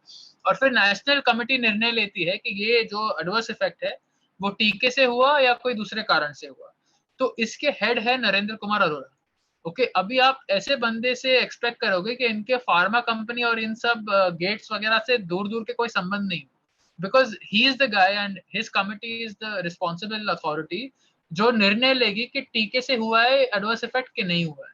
B: और फिर नेशनल कमेटी निर्णय लेती है कि ये जो एडवर्स इफेक्ट है वो टीके से हुआ या कोई दूसरे कारण से हुआ। तो इसके हेड है नरेंद्र कुमार अरोरा। ओके, अभी आप ऐसे बंदे से एक्सपेक्ट करोगे कि इनके फार्मा कंपनी और इन सब गेट्स वगैरह से दूर दूर के कोई संबंध नहीं, because he is the guy and his committee is the responsible authority जो निर्णय लेगी कि टीके से हुआ है एडवर्स इफेक्ट के नहीं हुआ है।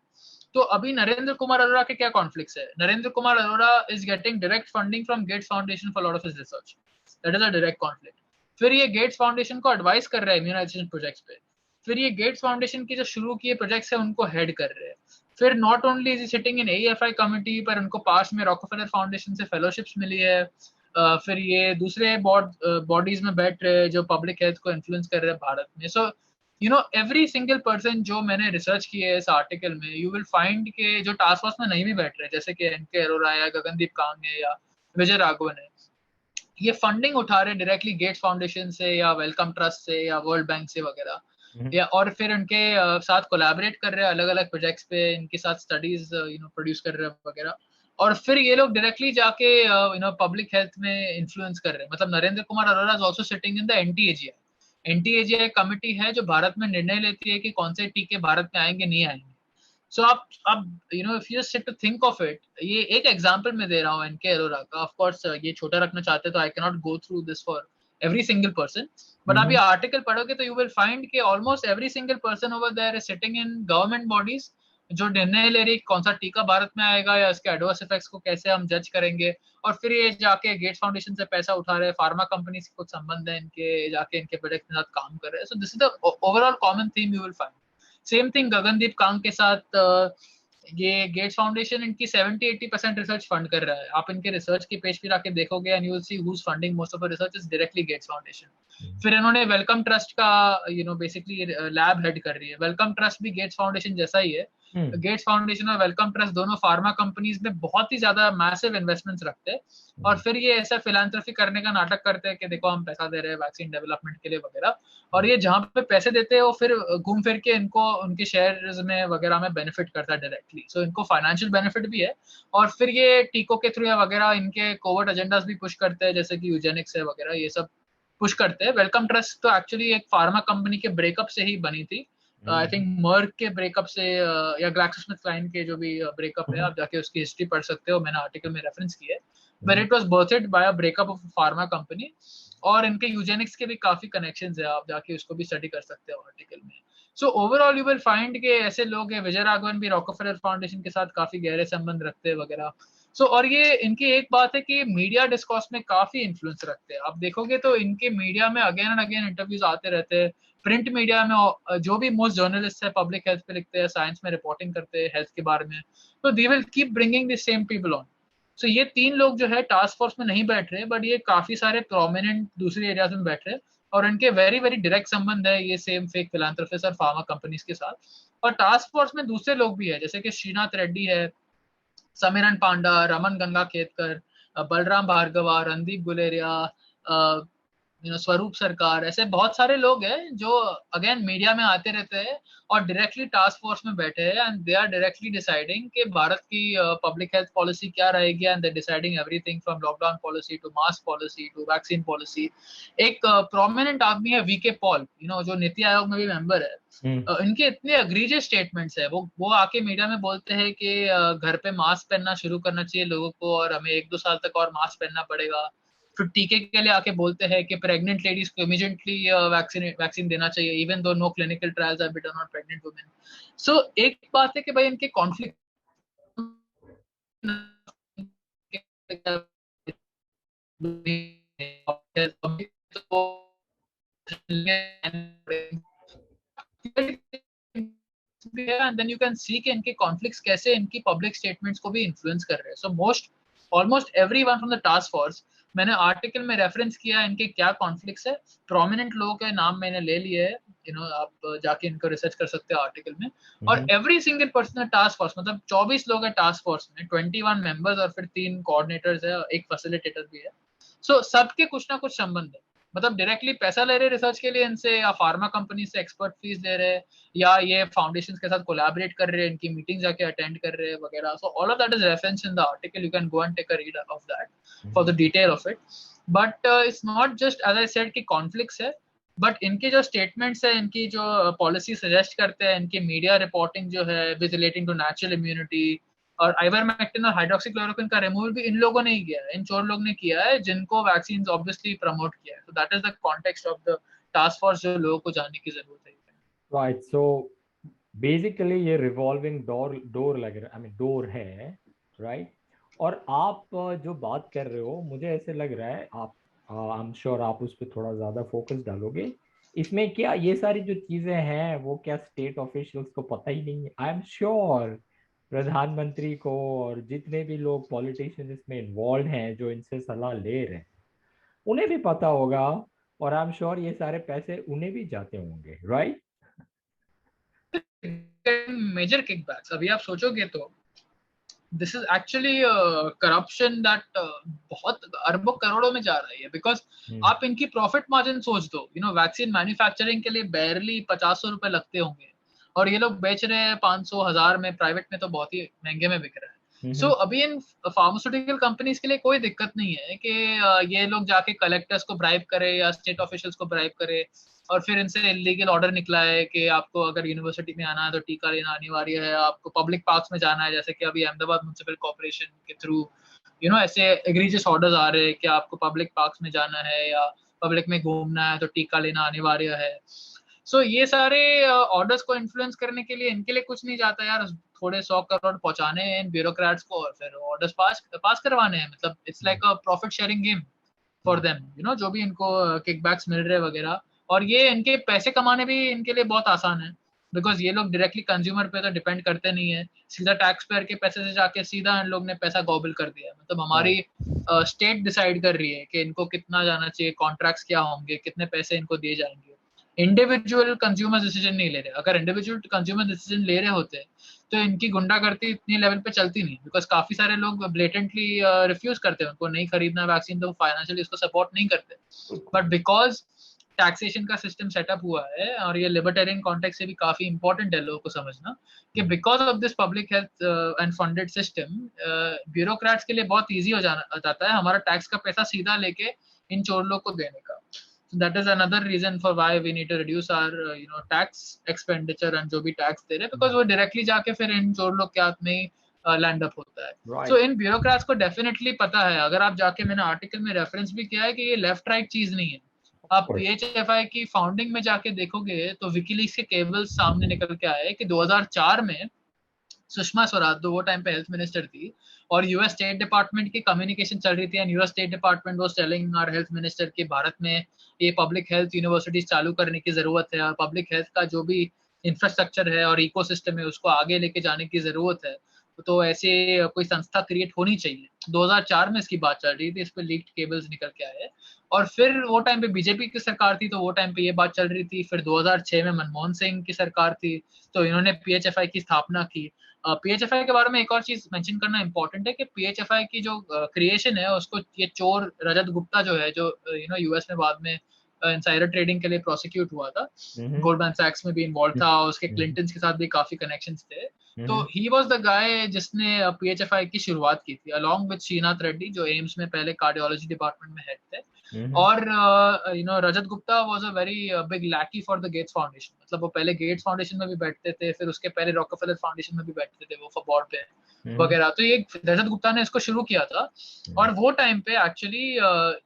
B: तो अभी नरेंद्र कुमार अरोरा के क्या कॉन्फ्लिक्ट्स है? Narendra Kumar Arora is getting direct funding from Gates Foundation for lot of his research, that is a direct conflict. फिर ये गेट्स फाउंडेशन को एडवाइस कर रहा है इम्यूनाइजेशन प्रोजेक्ट्स पे। फिर ये गेट्स फाउंडेशन की जो शुरू किए प्रोजेक्ट्स है उनको हेड कर रहे हैं। फिर not only is sitting in AEFI committee, पर उनको पास में रॉकफेलर फाउंडेशन से फेलोशिप्स मिली है। फिर ये दूसरे बॉडीज में बैठ रहे हैं जो पब्लिक हेल्थ को इन्फ्लुएंस कर रहे हैं भारत में। So you know every single person जो मैंने रिसर्च की है इस आर्टिकल में, यू विल फाइंड के जो टास्क फोर्स में नहीं भी बैठ रहे, जैसे कि एनके अरोरा या गगनदीप कांग है या विजय राघवन है, ये फंडिंग उठा रहे डायरेक्टली गेट्स फाउंडेशन से या वेलकम ट्रस्ट से या वर्ल्ड बैंक से वगैरह, या और फिर उनके साथ कोलैबोरेट कर रहे हैं अलग अलग प्रोजेक्ट्स पे, इनके साथ स्टडीज प्रोड्यूस कर रहे हैं वगैरह। और फिर ये लोग डायरेक्टली जाके पब्लिक हेल्थ में इन्फ्लुएंस कर रहे हैं। मतलब Narendra Kumar Arora is also sitting in the NTAGI. NTAGI committee है जो भारत में निर्णय लेती है कि कौन से टीके भारत में आएंगे नहीं आएंगे। सो आप if you sit to think of it, ये एक एग्जांपल मैं दे रहा हूँ एनके अरोरा का। ऑफ कोर्स ये छोटा रखना चाहते तो I can not go through this for every single person, but आप ये आर्टिकल पढ़ोगे तो यू विल फाइंड कि almost every single person over there is sitting in government bodies जो निर्णय ले रही कौन सा टीका भारत में आएगा या इसके एडवर्स इफेक्ट्स को कैसे हम जज करेंगे। और फिर ये जाके गेट्स फाउंडेशन से पैसा उठा रहे हैं, फार्मा कंपनी से कुछ संबंध है इनके, जाके इनके प्रोजेक्ट के साथ काम कर रहे हैं। So this is the overall common theme you will find. Same thing Gagandeep Kang के साथ, ये गेट्स फाउंडेशन इनकी 70-80% रिसर्च फंड कर रहा है। आप इनके रिसर्च की पेज पे जाके देखोगे and you will see who is funding most of the research is directly Gates Foundation. फिर इन्होंने वेलकम ट्रस्ट का बेसिकली लैब हेड कर रही है। वेलकम ट्रस्ट भी गेट्स फाउंडेशन जैसा ही है। गेट्स फाउंडेशन और वेलकम ट्रस्ट दोनों फार्मा कंपनीज में बहुत ही ज्यादा मैसिव इन्वेस्टमेंट्स रखते हैं, और फिर ये ऐसा फिलांथ्रफी करने का नाटक करते हैं कि देखो हम पैसा दे रहे हैं वैक्सीन डेवलपमेंट के लिए वगैरह। और ये जहाँ पे पैसे देते हैं वो फिर घूम फिर के इनको उनके शेयर्स में वगैरह में बेनिफिट करता है डायरेक्टली। सो इनको फाइनेंशियल बेनिफिट भी है, और फिर ये टीकों के थ्रू या वगैरह इनके कोवर्ट एजेंडास भी पुश करते हैं, जैसे कि यूजेनिक्स है वगैरह, ये सब पुश करते हैं। वेलकम ट्रस्ट तो एक्चुअली एक फार्मा कंपनी के ब्रेकअप से ही बनी थी। आई थिंक मर्क के ब्रेकअप से या ग्लैक्सोस्मिथक्लाइन के जो भी ब्रेकअप है, आप जाके उसकी हिस्ट्री पढ़ सकते हो, मैंने आर्टिकल में रेफरेंस किया है। But it was birthed by a breakup of pharma company, और इनके यूजेनिक्स के भी काफी कनेक्शंस है, आप जाके उसको भी स्टडी कर सकते हो आर्टिकल में। So overall you will find के ऐसे लोग हैं, विजय राघवन भी रॉकफेलर फाउंडेशन के साथ काफी गहरे संबंध रखते हैं वगैरह। सो और ये इनकी एक बात है कि मीडिया डिस्कोर्स में काफी इन्फ्लुएंस रखते हैं। आप देखोगे तो इनके मीडिया में अगेन एंड अगेन इंटरव्यूज आते रहते हैं। प्रिंट मीडिया में जो भी मोस्ट जर्नलिस्ट है पब्लिक हेल्थ पे लिखते हैं, साइंस में रिपोर्टिंग करते हैं हेल्थ के बारे में, तो they will keep bringing the same people on. So ये 3 लोग जो है टास्क फोर्स में नहीं बैठ रहे, बट ये काफी सारे प्रोमिनेंट दूसरे एरियाज में बैठ रहे हैं, और इनके वेरी वेरी डायरेक्ट संबंध है ये सेम फेक फिलांथ्रोपिस्ट और फार्मा कंपनीज के साथ। और टास्क फोर्स में दूसरे लोग भी है, जैसे कि श्रीनाथ रेड्डी है, समीरन पांडा, रमन गंगा खेतकर, बलराम भार्गवा, रणदीप गुलेरिया, स्वरूप सरकार, ऐसे बहुत सारे लोग हैं जो अगेन मीडिया में आते रहते हैं और डायरेक्टली टास्क फोर्स में बैठे हैं and they are directly deciding कि भारत की पब्लिक हेल्थ पॉलिसी क्या रहेगी and they deciding everything from lockdown policy to mask policy to vaccine policy. एक प्रोमिनेंट आदमी है वीके पॉल, जो नीति आयोग में भी मेंबर है। इनके इतने एग्रीजियस स्टेटमेंट्स है, वो आके मीडिया में बोलते हैं कि घर पे मास्क पहनना शुरू करना चाहिए लोगों को और हमें 1-2 साल तक और मास्क पहनना पड़ेगा। फिर टीके के लिए आके बोलते हैं कि प्रेग्नेंट लेडीज को इमीडिएटली वैक्सीन देना चाहिए even though no clinical trials have been done on pregnant women. So एक बात है कि भाई इनके conflict and then you can see कि इनके कॉन्फ्लिक्ट्स कैसे इनकी पब्लिक स्टेटमेंट्स को भी इन्फ्लुएंस कर रहे हैं। So almost everyone from the task force, मैंने आर्टिकल में रेफरेंस किया इनके क्या कॉन्फ्लिक्ट्स है, प्रोमिनेंट लोगों के नाम मैंने ले लिए है, आप जाके इनको रिसर्च कर सकते हो आर्टिकल में। और every single person task force, मतलब 24 लोग है टास्क फोर्स में, 21 मेंबर्स और फिर 3 कोऑर्डिनेटर्स है, एक फैसिलिटेटर भी है। सो सबके कुछ ना कुछ संबंध है, मतलब डायरेक्टली पैसा ले रहे रिसर्च के लिए इनसे, या फार्मा कंपनी से एक्सपर्ट फीस ले रहे, या ये फाउंडेशन के साथ कोलैबोरेट कर रहे हैं, इनकी मीटिंग जाके अटेंड कर रहे हैं वगैरह। So all of that is reference in the article, you can go and take a read of that for the detail of it. But it's not just as I said कि conflicts है, but इनके जो statements है, इनकी जो policy suggest करते हैं, इनकी मीडिया रिपोर्टिंग जो है with relating to natural immunity और आइवरमेक्टिन और हाइड्रोक्सीक्लोरोक्विन का रिमूवल भी इन लोगों ने ही किया है, इन 4 लोग ने किया है जिनको वैक्सीन ऑब्वियसली प्रमोट किया है। सो that is the context of the task force जो लोगों को जानने की जरूरत है।
A: राइट, सो बेसिकली ये रिवॉल्विंग डोर लग रहा, डोर है, राइट। और आप जो बात कर रहे हो, मुझे ऐसे लग रहा है आप, आई एम श्योर आप उस पर थोड़ा ज़्यादा फोकस डालोगे इसमें। क्या ये सारी जो चीज़ें हैं वो क्या स्टेट ऑफिशियल्स को पता ही नहीं है? आई एम श्योर प्रधानमंत्री को और जितने भी लोग पॉलिटिशियन इसमें इन्वॉल्व हैं जो इनसे सलाह ले रहे हैं, उन्हें भी पता होगा। और आई एम श्योर ये सारे पैसे उन्हें भी जाते होंगे, राइट।
B: मेजर किकबैक्स, अभी आप सोचोगे तो this is actually corruption that बहुत अरबों करोड़ों में जा रही है, बिकॉज आप इनकी प्रॉफिट मार्जिन सोच दो, वैक्सीन मैन्युफैक्चरिंग के लिए बैरली 500 रुपए लगते होंगे और ये लोग बेच रहे हैं 500,000 में, प्राइवेट में तो बहुत ही महंगे में बिक रहा है। सो अभी इन फार्मास्यूटिकल कंपनीज के लिए कोई दिक्कत नहीं है कि ये लोग जाके कलेक्टर्स को ब्राइब करे या स्टेट ऑफिशियल्स को ब्राइब करे और फिर इनसे इलीगल ऑर्डर निकला है कि आपको अगर यूनिवर्सिटी में आना है तो टीका लेना अनिवार्य है, आपको पब्लिक पार्क्स में जाना है, जैसे कि अभी अहमदाबाद म्युनिसिपल कॉर्पोरेशन के थ्रू ऐसे एग्रीजियस ऑर्डर्स आ रहे हैं कि आपको पब्लिक पार्क्स में जाना है या पब्लिक में घूमना है तो टीका लेना अनिवार्य है। सो ये सारे ऑर्डर्स को इन्फ्लुएंस करने के लिए इनके लिए कुछ नहीं जाता यार, थोड़े 100 करोड़ पहुंचाने हैं इन ब्यूरोक्रेट्स को और फिर ऑर्डर्स पास करवाने हैं। मतलब it's like a profit sharing game for them, जो भी इनको किकबैक्स मिल रहे वगैरह। और ये इनके पैसे कमाने भी इनके लिए बहुत आसान है, बिकॉज ये लोग डायरेक्टली कंज्यूमर पे तो डिपेंड करते नहीं है, सीधा टैक्स पेयर के पैसे से जाके सीधा इन लोग ने पैसा गॉबल कर दिया। मतलब हमारी स्टेट डिसाइड कर रही है कि इनको कितना जाना चाहिए, कॉन्ट्रैक्ट्स क्या होंगे, कितने पैसे इनको दिए जाएंगे। इंडिविजुअल कंज्यूमर डिसीजन नहीं ले रहे। अगर इंडिविजुअल कंज्यूमर डिसीजन ले रहे होते तो इनकी गुंडागर्दी इतनी लेवल पे चलती नहीं, बिकॉज काफी सारे लोग ब्लेटेंटली रिफ्यूज करते हैं, उनको नहीं खरीदना वैक्सीन तो फाइनेंशियली उसको सपोर्ट नहीं करते। बट बिकॉज टैक्सेशन का सिस्टम सेटअप हुआ है, और ये लिबर्टेरियन कॉन्टेक्स्ट से भी काफी इंपॉर्टेंट है लोगों को समझना कि because of this public health and funded system, bureaucrats के लिए बहुत ईजी हो जाता है हमारा टैक्स का पैसा सीधा लेके इन चोर लोग को देने का। So that is another reason for why we need to reduce our tax expenditure and जो भी टैक्स दे रहे हैं, because वो डायरेक्टली जाके फिर इन चोर लोग के हाथ में लैंड अप होता है। सो इन ब्यूरोक्रेट्स को डेफिनेटली पता है, अगर आप जाके, मैंने आर्टिकल में रेफरेंस भी किया है कि ये लेफ्ट राइट चीज नहीं है। आप PHFI की फाउंडिंग में जाके देखोगे तो विकीलीक्स के केबल्स सामने निकल के आए कि 2004 में सुषमा स्वराज वो टाइम पे हेल्थ मिनिस्टर थी और यूएस स्टेट डिपार्टमेंट की कम्युनिकेशन चल रही थी, and US state department was telling our health minister कि भारत में ये पब्लिक हेल्थ यूनिवर्सिटीज चालू करने की जरूरत है और पब्लिक हेल्थ का जो भी इंफ्रास्ट्रक्चर है और इकोसिस्टम है उसको आगे लेके जाने की जरूरत है, तो ऐसे कोई संस्था क्रिएट होनी चाहिए। 2004 में इसकी बात चल रही थी, इस पर लीक्ड केबल्स निकल के आए और फिर वो टाइम पे बीजेपी की सरकार थी, तो वो टाइम पे ये बात चल रही थी। फिर 2006 में मनमोहन सिंह की सरकार थी, तो इन्होंने पीएचएफआई की स्थापना की। पीएचएफआई के बारे में एक और चीज मेंशन करना इंपॉर्टेंट है कि पीएचएफआई की जो क्रिएशन है उसको ये चोर रजत गुप्ता जो है, जो यूएस में बाद में इनसाइडर ट्रेडिंग के लिए प्रोसिक्यूट हुआ था,
A: हम्म
B: गोल्डमैन सैक्स में भी इन्वॉल्व था, उसके
A: हम्म
B: क्लिंटन के साथ भी काफी कनेक्शंस थे। तो
A: हम्म
B: ही वाज द गाय जिसने पीएचएफआई की शुरुआत की थी, अलॉन्ग विद श्रीनाथ रेड्डी, जो एम्स में पहले कार्डियोलॉजी डिपार्टमेंट में हेड थे।
A: हम्म
B: और Rajat Gupta was a very big lackey for the Gates Foundation. मतलब वो पहले गेट्स फाउंडेशन में भी बैठते थे, फिर उसके पहले रॉकफेलर फाउंडेशन में भी बैठते थे वो फॉर बोर्ड पे
A: हम्म
B: वगैरह। तो ये रजत गुप्ता ने इसको शुरू किया था। और वो टाइम पे एक्चुअली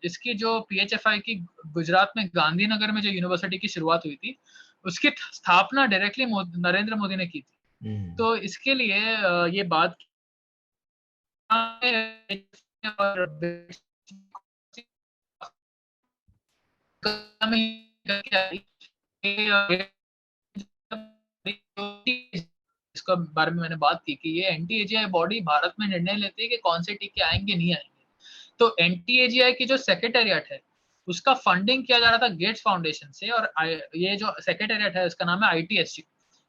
B: इसकी जो पीएचएफआई की गुजरात में गांधीनगर में जो यूनिवर्सिटी की शुरुआत हुई थी, उसकी स्थापना डायरेक्टली नरेंद्र मोदी ने की थी।
A: हम्म
B: तो इसके लिए ये बात और इसका बारे में मैंने बात की कि ये एनटीएजीआई बॉडी भारत में निर्णय लेती है कि कौन से टीके आएंगे नहीं आएंगे। तो एनटीएजीआई की जो सेक्रेटेरिएट है उसका फंडिंग किया जा रहा था गेट्स फाउंडेशन से, और ये जो सेक्रेटेरिएट है उसका नाम है आईटीएससी।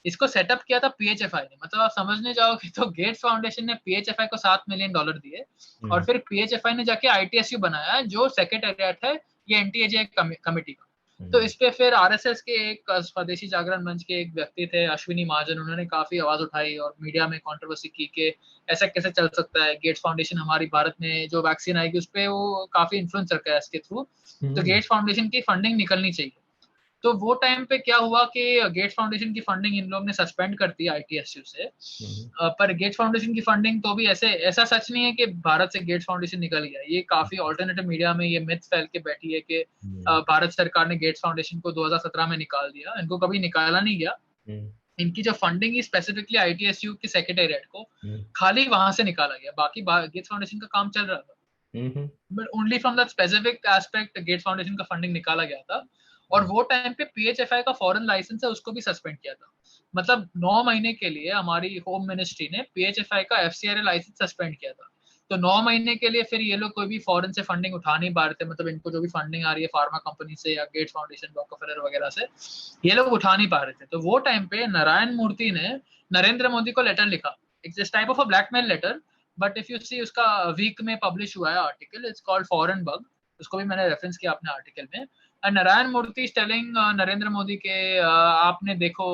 B: इसको सेटअप किया था पीएचएफआई ने। मतलब आप समझने जाओगे तो गेट्स फाउंडेशन ने पीएचएफआई को $7 मिलियन दिए, और फिर पीएचएफआई ने जाके आईटीएसयू बनाया जो सेक्रेटेरिएट है ये एनटीएजीआई कमेटी का। तो इस पे फिर आरएसएस के एक स्वदेशी जागरण मंच के एक व्यक्ति थे अश्विनी महाजन, उन्होंने काफी आवाज उठाई और मीडिया में कंट्रोवर्सी की कि ऐसा कैसे चल सकता है, गेट्स फाउंडेशन हमारी भारत में जो वैक्सीन आएगी उस पर वो काफी इन्फ्लुएंस रखा है इसके थ्रू, तो
A: हम्म
B: गेट्स फाउंडेशन की फंडिंग निकलनी चाहिए। तो वो टाइम पे क्या हुआ कि गेट्स फाउंडेशन की फंडिंग इन लोग ने सस्पेंड कर दी आईटीएसयू से। पर गेट्स फाउंडेशन की फंडिंग तो भी ऐसा सच नहीं है कि भारत से गेट्स फाउंडेशन निकल गया। ये काफी ऑल्टरनेटिव मीडिया में ये मिथ फैल के बैठी है कि भारत सरकार ने गेट्स फाउंडेशन को 2017 में निकाल दिया। इनको कभी निकाला नहीं गया। इनकी जो फंडिंग है स्पेसिफिकली आईटीएसयू के सेक्रेटेरिएट को खाली वहां से निकाला गया, बाकी गेट्स फाउंडेशन का काम चल रहा था, but only from that specific aspect Gates Foundation का फंडिंग निकाला गया था। और वो टाइम पे पीएचएफआई का फॉरेन लाइसेंस है उसको भी सस्पेंड किया था। मतलब 9 महीने के लिए हमारी होम मिनिस्ट्री ने पीएचएफआई का एफसीआरए लाइसेंस सस्पेंड किया था। तो 9 महीने के लिए फिर ये लोग कोई भी फॉरेन से फंडिंग उठा नहीं पा रहे थे। मतलब इनको जो भी फंडिंग आ रही है फार्मा कंपनी से या गेट्स फाउंडेशन रॉकफेलर वगैरह से, ये लोग उठा नहीं पा रहे थे। तो वो टाइम पे नारायण मूर्ति ने नरेंद्र मोदी को लेटर लिखा, it's type of a blackmail letter, but if you see उसका वीक में पब्लिश हुआ है article, it's called foreign bug, उसको भी मैंने रेफरेंस किया अपने आर्टिकल में। नारायण मूर्ति इज टेलिंग नरेंद्र मोदी के आपने देखो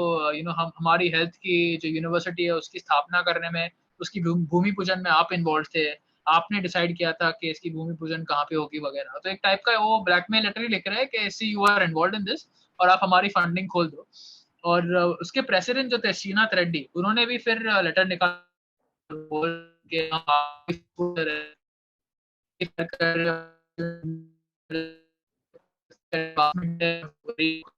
B: हम हमारी हेल्थ की जो यूनिवर्सिटी है उसकी स्थापना करने में, उसकी भूमि पूजन में आप इन्वॉल्व थे, आपने डिसाइड किया था कि इसकी भूमि पूजन कहाँ पे होगी वगैरह। तो एक टाइप का वो ब्लैकमेल लेटर ही लिख रहा है कि see you are involve in this और आप हमारी फंडिंग खोल दो। और उसके प्रेसिडेंट जो थे श्रीनाथ रेड्डी, उन्होंने भी फिर लेटर निकाला बोल के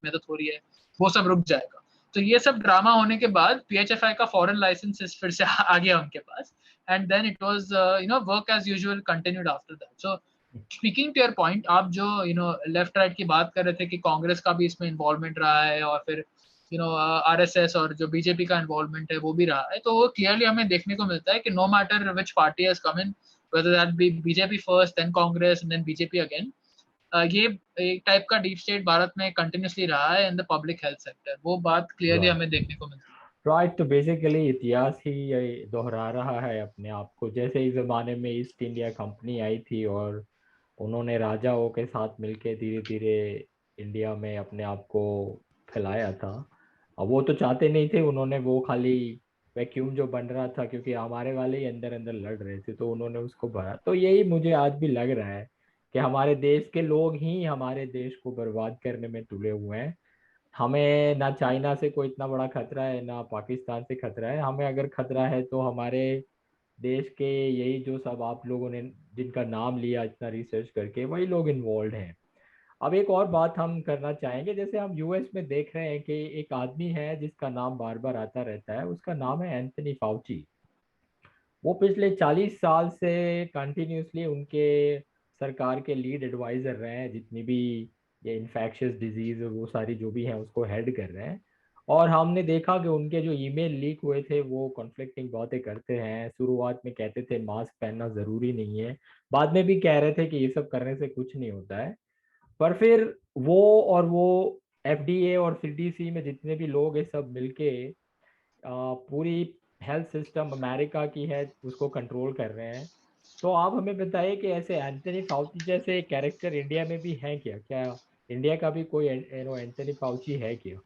B: मदद हो रही है, वो सब रुक जाएगा। तो ये सब ड्रामा होने के बाद पीएचएफआई का फॉरेन लाइसेंस फिर से आ गया उनके पास, and then it was work as usual continued after that. So speaking to your point, आप जो लेफ्ट राइट की बात कर रहे थे कि कांग्रेस का भी इसमें इन्वॉल्वमेंट रहा है और फिर आरएसएस और जो बीजेपी का इन्वॉल्वमेंट है वो भी रहा है, तो वो क्लियरली हमें देखने को मिलता है कि no matter which party has come in, whether that be BJP first, then Congress, and then BJP again, ये एक टाइप का डीप स्टेट भारत में कंटिन्यूसली रहा है in the public health sector. वो बात क्लियरली हमें देखने को मिलती है।
A: राइट। तो बेसिकली इतिहास ही ये दोहरा रहा है अपने आप को। जैसे इस जमाने में ईस्ट इंडिया कंपनी आई थी और उन्होंने राजाओं के साथ मिलके धीरे धीरे इंडिया में अपने आप को फैलाया था। अब वो तो चाहते नहीं थे, उन्होंने वो खाली वैक्यूम जो बन रहा था क्योंकि हमारे वाले ही अंदर अंदर लड़ रहे थे तो उन्होंने उसको भरा। तो यही मुझे आज भी लग रहा है कि हमारे देश के लोग ही हमारे देश को बर्बाद करने में तुले हुए हैं। हमें ना चाइना से कोई इतना बड़ा खतरा है ना पाकिस्तान से खतरा है। हमें अगर खतरा है तो हमारे देश के यही जो सब आप लोगों ने जिनका नाम लिया इतना रिसर्च करके वही लोग इन्वॉल्व हैं। अब एक और बात हम करना चाहेंगे, जैसे हम यूएस में देख रहे हैं कि एक आदमी है जिसका नाम बार बार आता रहता है, उसका नाम है एंथनी फाउची। वो पिछले 40 साल से कंटिन्यूसली उनके सरकार के लीड एडवाइजर रहे हैं। जितनी भी ये इन्फेक्शियस डिजीज वो सारी जो भी हैं उसको हेड कर रहे हैं। और हमने देखा कि उनके जो ईमेल लीक हुए थे वो कॉन्फ्लिक्टिंग बातें करते हैं। शुरुआत में कहते थे मास्क पहनना ज़रूरी नहीं है, बाद में भी कह रहे थे कि ये सब करने से कुछ नहीं होता है। पर फिर वो एफडीए और सीडीसी में जितने भी लोग हैं सब मिलके पूरी हेल्थ सिस्टम अमेरिका की है उसको कंट्रोल कर रहे हैं। तो आप हमें बताइए कि ऐसे एंथनी फाउची जैसे कैरेक्टर इंडिया में भी हैं क्या? क्या इंडिया का भी कोई एंथनी फाउची है क्या?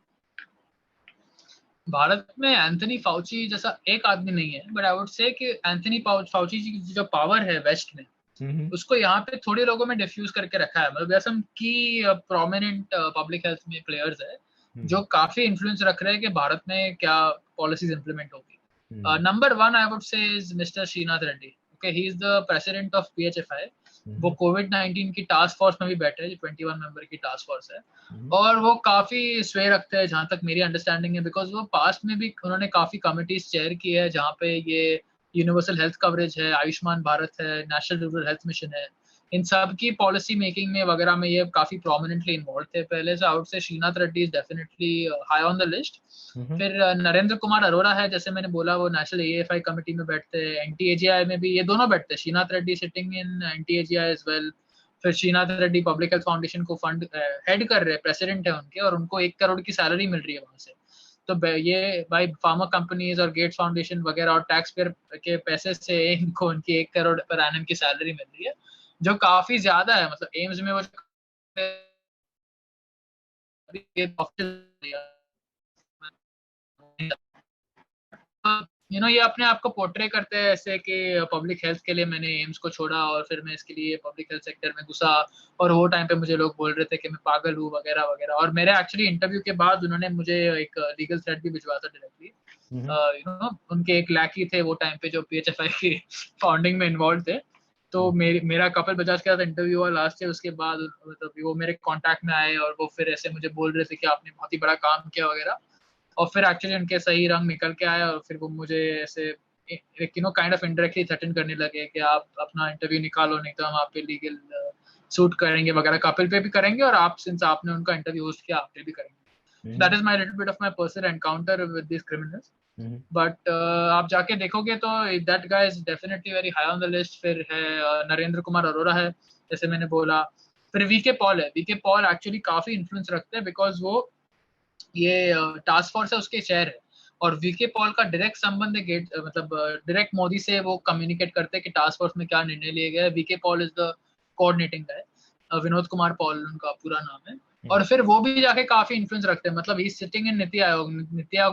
B: भारत में एंथनी फाउची जैसा एक आदमी नहीं है, बट आई वुड से कि एंथनी फाउची जी की जो पावर है वेस्ट में,
A: हम्म।
B: उसको यहाँ पे थोड़े लोगों में डिफ्यूज करके रखा है। मतलब जैसे हम की प्रोमिनेंट पब्लिक हेल्थ में प्लेयर्स है
A: हम्म।
B: जो काफी इन्फ्लुएंस रख रहे हैं कि भारत में क्या पॉलिसीज इंप्लीमेंट होगी।
A: Hmm.
B: Number one I would say is mister Srinath Reddy. Okay, he is the president of PHFI. वो
A: हम्म।
B: कोविड-19 की टास्क फोर्स में भी बैठे हैं, जो 21 मेंबर की टास्क फोर्स है।
A: हम्म।
B: और वो काफी स्वे रखते हैं जहां तक मेरी अंडरस्टैंडिंग है, बिकॉज वो पास्ट में भी उन्होंने काफी कमिटीज चेयर की है जहाँ पे ये यूनिवर्सल हेल्थ कवरेज है, आयुष्मान भारत है, नेशनल रूरल हेल्थ मिशन है, इन सब की पॉलिसी मेकिंग में वगैरह में ये काफी प्रोमिनेंटली इन्वॉल्व थे पहले से। आउट से Srinath Reddy is definitely high on the list.
A: Hmm.
B: फिर नरेंद्र कुमार अरोरा है, जैसे मैंने बोला, वो नेशनल एएफआई कमेटी में बैठते हैं, एनटीएजीआई में भी ये दोनों बैठते हैं। Srinath Reddy sitting in NTAGI as well. फिर Srinath Reddy public health foundation को फंड हेड कर रहे हैं, प्रेसिडेंट है उनके, और उनको 1 करोड़ की सैलरी मिल रही है वहां से। तो ये भाई फार्मा कंपनीज और गेट्स फाउंडेशन वगैरह और टैक्स पेयर के पैसे से इनको उनकी 1 करोड़ पर एनम की सैलरी मिल रही है, जो काफी ज्यादा है। मतलब एम्स में वो ये अपने आप को पोर्ट्रे करते हैं ऐसे कि पब्लिक हेल्थ के लिए मैंने एम्स को छोड़ा और फिर मैं इसके लिए पब्लिक हेल्थ सेक्टर में घुसा। और वो टाइम पे मुझे लोग बोल रहे थे कि मैं पागल हूँ वगैरह वगैरह। और मेरे एक्चुअली इंटरव्यू के बाद उन्होंने मुझे एक लीगल थ्रेट भी भिजवाया था डायरेक्टली।
A: हम्म।
B: उनके एक लैकी थे वो टाइम पे जो पीएचएफआई की फाउंडिंग में इन्वॉल्व थे। तो मेरा कपिल बजाज के साथ इंटरव्यू हुआ लास्ट ईयर, उसके बाद मतलब वो मेरे कांटेक्ट में आए और वो फिर ऐसे मुझे बोल रहे थे कि आपने बहुत ही बड़ा काम किया वगैरह। और फिर एक्चुअली उनके सही रंग निकल के आया और फिर वो मुझे ऐसे काइंड ऑफ इनडायरेक्टली थ्रेटन करने लगे कि आप अपना इंटरव्यू निकालो, नहीं तो हम आप पे लीगल सूट करेंगे वगैरह, कपिल पे भी करेंगे और आप सिंस आपने उनका इंटरव्यू होस्ट किया आप पे भी करेंगे। That is my little bit of my personal encounter with this criminals.
A: Hmm.
B: But आप जाके देखोगे तो that guy is definitely very high on the list. फिर है नरेंद्र कुमार अरोरा है, जैसे मैंने बोला। फिर वीके पॉल है। वीके पॉल एक्चुअली काफी इन्फ्लुएंस रखते हैं बिकॉज वो ये टास्क फोर्स है उसके चेयर है। और वीके पॉल का डायरेक्ट संबंध है गेट मतलब डायरेक्ट मोदी से वो कम्युनिकेट करते हैं कि टास्क फोर्स में क्या निर्णय लिए गए। VK Paul is the coordinating guy. Vinod Kumar Paul उनका पूरा नाम है। और फिर वो भी जाके काफी इन्फ्लुएंस रखते हैं, मतलब ही सिटिंग इन नीति आयोग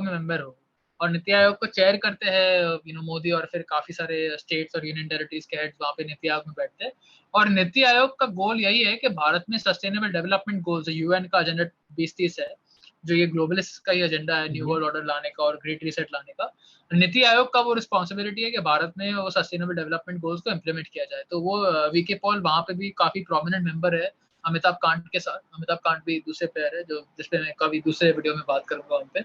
B: में मेंबर हो। और नीति आयोग को चेयर करते हैं मोदी, और फिर काफी सारे स्टेट्स और यूनियन टेरिटरीज के हेड्स वहाँ पे नीति आयोग में बैठते हैं। और नीति आयोग का गोल यही है कि भारत में सस्टेनेबल डेवलपमेंट गोल्स यूएन का एजेंडा 2030 है, जो ये ग्लोबलिस्ट का ही एजेंडा है, न्यू
A: हम्म।
B: वर्ल्ड ऑर्डर लाने का और ग्रेट रीसेट लाने का। नीति आयोग का वो रिस्पॉन्सिबिलिटी है कि भारत में वो सस्टेनेबल डेवलपमेंट गोल्स को इम्प्लीमेंट किया जाए। तो वो वीके पॉल वहां पे भी काफी प्रोमिनेंट मेंबर है अमिताभ कांत के साथ। अमिताभ कांत भी दूसरे प्लेयर है जो जिसपे मैं कभी दूसरे वीडियो में बात करूंगा उन पे।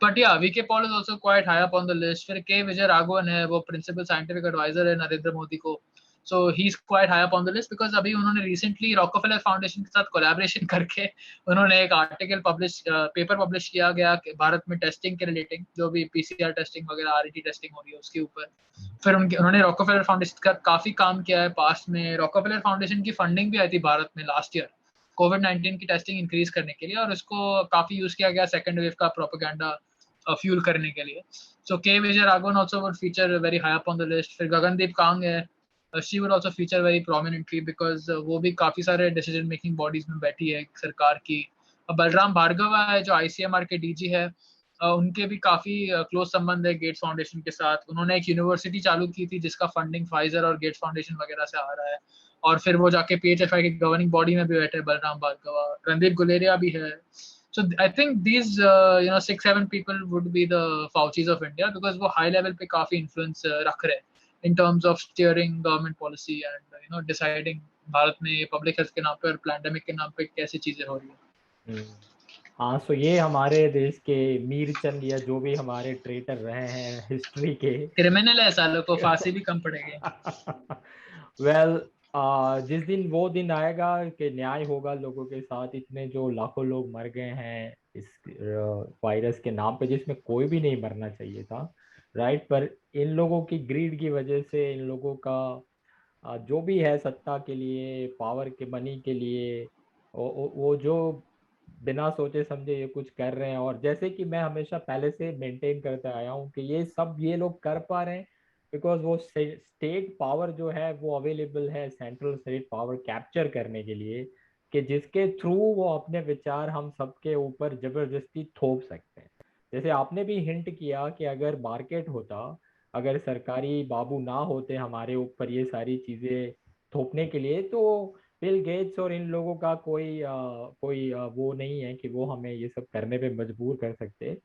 B: बट या VK Paul is also quite high up on the list. फिर के विजय राघवन है, वो प्रिंसिपल साइंटिफिक एडवाइजर है नरेंद्र मोदी को। So he is quite high up on the list because अभी उन्होंने रिसेंटली रॉकफेलर फाउंडेशन के साथ कोलैबोरेशन करके उन्होंने एक आर्टिकल पब्लिश पेपर पब्लिश किया गया कि भारत में टेस्टिंग के रिलेटिंग जो भी पीसीआर टेस्टिंग वगैरह आरईटी टेस्टिंग हो रही है उसके ऊपर। फिर उन्होंने रॉकफेलर फाउंडेशन का काफी काम किया है पास्ट में। रॉकफेलर फाउंडेशन की फंडिंग भी आई थी भारत में लास्ट ईयर कोविड-19 की टेस्टिंग इंक्रीज करने के लिए, और उसको काफी यूज किया गया सेकंड वेव का प्रोपेगेंडा फ्यूल करने के लिए। So K Vijay Raghavan also would feature very high up on the list. फिर गगनदीप कांग है, she would also feature very prominently because वो भी काफी सारे डिसीजन मेकिंग बॉडीज में बैठी है सरकार की। बलराम भार्गव है जो आईसीएमआर के डीजी है, उनके भी काफी क्लोज संबंध है गेट्स फाउंडेशन के साथ। उन्होंने एक यूनिवर्सिटी चालू की थी जिसका फंडिंग फाइजर और गेट्स फाउंडेशन वगैरह से आ रहा है। और फिर वो जाके पीएचएफआई की गवर्निंग बॉडी में भी बैठे बलराम भार्गव। रणदीप गुलेरिया भी है। So I think these 6-7 people would be the Faucis of India because वो high level पे काफी influence रख रहे हैं in terms of steering government policy and deciding Bharat में public health के नाम पे और pandemic के नाम पे कैसी चीजें हो रही है।
A: हम्म। हाँ, सो ये हमारे देश के मीरचंद या जो भी हमारे ट्रेटर रहे हैं हिस्ट्री के।
B: क्रिमिनल है, सालों को फांसी भी कम पड़ेगी।
A: वेल, जिस दिन वो दिन आएगा कि न्याय होगा लोगों के साथ, इतने जो लाखों लोग मर गए हैं इस वायरस के नाम पे जिसमें कोई भी नहीं मरना चाहिए था, राइट? पर इन लोगों की ग्रीड की वजह से, इन लोगों का जो भी है सत्ता के लिए, पावर के, मनी के लिए, वो जो बिना सोचे समझे ये कुछ कर रहे हैं, और जैसे कि मैं हमेशा पहले से मेंटेन करते आया हूँ कि ये सब ये लोग कर पा रहे हैं बिकॉज वो स्टेट पावर जो है वो अवेलेबल है, सेंट्रल स्टेट पावर कैप्चर करने के लिए, कि जिसके थ्रू वो अपने विचार हम सबके ऊपर जबरदस्ती थोप सकते हैं। जैसे आपने भी हिंट किया कि अगर मार्केट होता, अगर सरकारी बाबू ना होते हमारे ऊपर ये सारी चीजें थोपने के लिए, तो बिल गेट्स और इन लोगों का वो नहीं है कि वो हमें ये सब करने पे मजबूर कर सकते।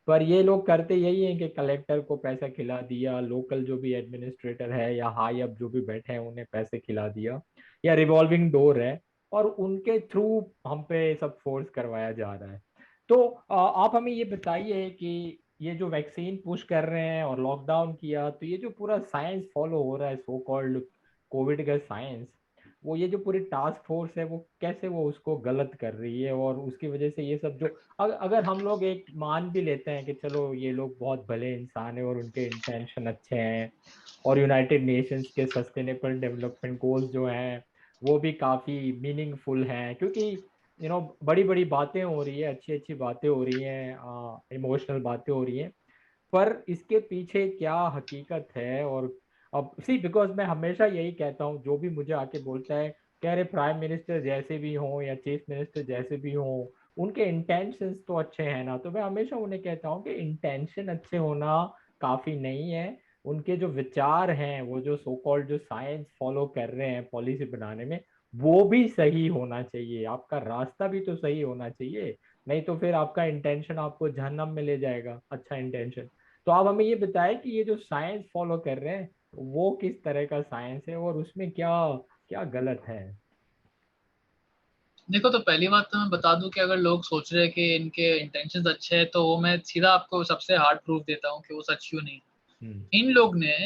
A: पर ये लोग करते यही है कि कलेक्टर को पैसा खिला दिया, लोकल जो भी एडमिनिस्ट्रेटर है या हाई अप जो भी बैठे हैं उन्हें पैसे खिला दिया, या रिवॉल्विंग डोर है, और उनके थ्रू हम पे सब फोर्स करवाया जा रहा है। तो आप हमें ये बताइए कि ये जो वैक्सीन पुश कर रहे हैं और लॉकडाउन किया, तो ये जो पूरा साइंस फॉलो हो रहा है, सो कॉल्ड कोविड का साइंस, वो ये जो पूरी टास्क फोर्स है वो कैसे वो उसको गलत कर रही है, और उसकी वजह से ये सब जो अगर हम लोग एक मान भी लेते हैं कि चलो ये लोग बहुत भले इंसान है और उनके इंटेंशन अच्छे हैं, और यूनाइटेड नेशंस के सस्टेनेबल डेवलपमेंट गोल्स जो हैं वो भी काफी मीनिंगफुल हैं, क्योंकि बड़ी बड़ी बातें हो रही है, अच्छी अच्छी बातें हो रही हैं, इमोशनल बातें हो रही हैं, पर इसके पीछे क्या हकीकत है। और अब सी बिकॉज मैं हमेशा यही कहता हूँ, जो भी मुझे आके बोलता है कह रहे प्राइम मिनिस्टर जैसे भी हों या चीफ मिनिस्टर जैसे भी हों, उनके इंटेंशंस तो अच्छे हैं ना, तो मैं हमेशा उन्हें कहता हूँ कि इंटेंशन अच्छे होना काफी नहीं है, उनके जो विचार हैं, वो जो सो कॉल्ड जो साइंस फॉलो कर रहे हैं पॉलिसी बनाने में, वो भी सही होना चाहिए, आपका रास्ता भी तो सही होना चाहिए। नहीं तो फिर आपका इंटेंशन आपको जहन्नम में ले जाएगा, अच्छा इंटेंशन। तो आप हमें ये बताएं कि ये जो साइंस फॉलो कर रहे हैं वो किस तरह का साइंस है, और उसमें क्या क्या गलत है।
B: देखो, तो पहली बात तो मैं बता दूं कि अगर लोग सोच रहे हैं कि इनके इंटेंशंस अच्छे हैं, तो वो मैं सीधा आपको सबसे हार्ड प्रूफ देता हूँ कि वो सच क्यों नहीं।
A: हम्म।
B: इन लोग ने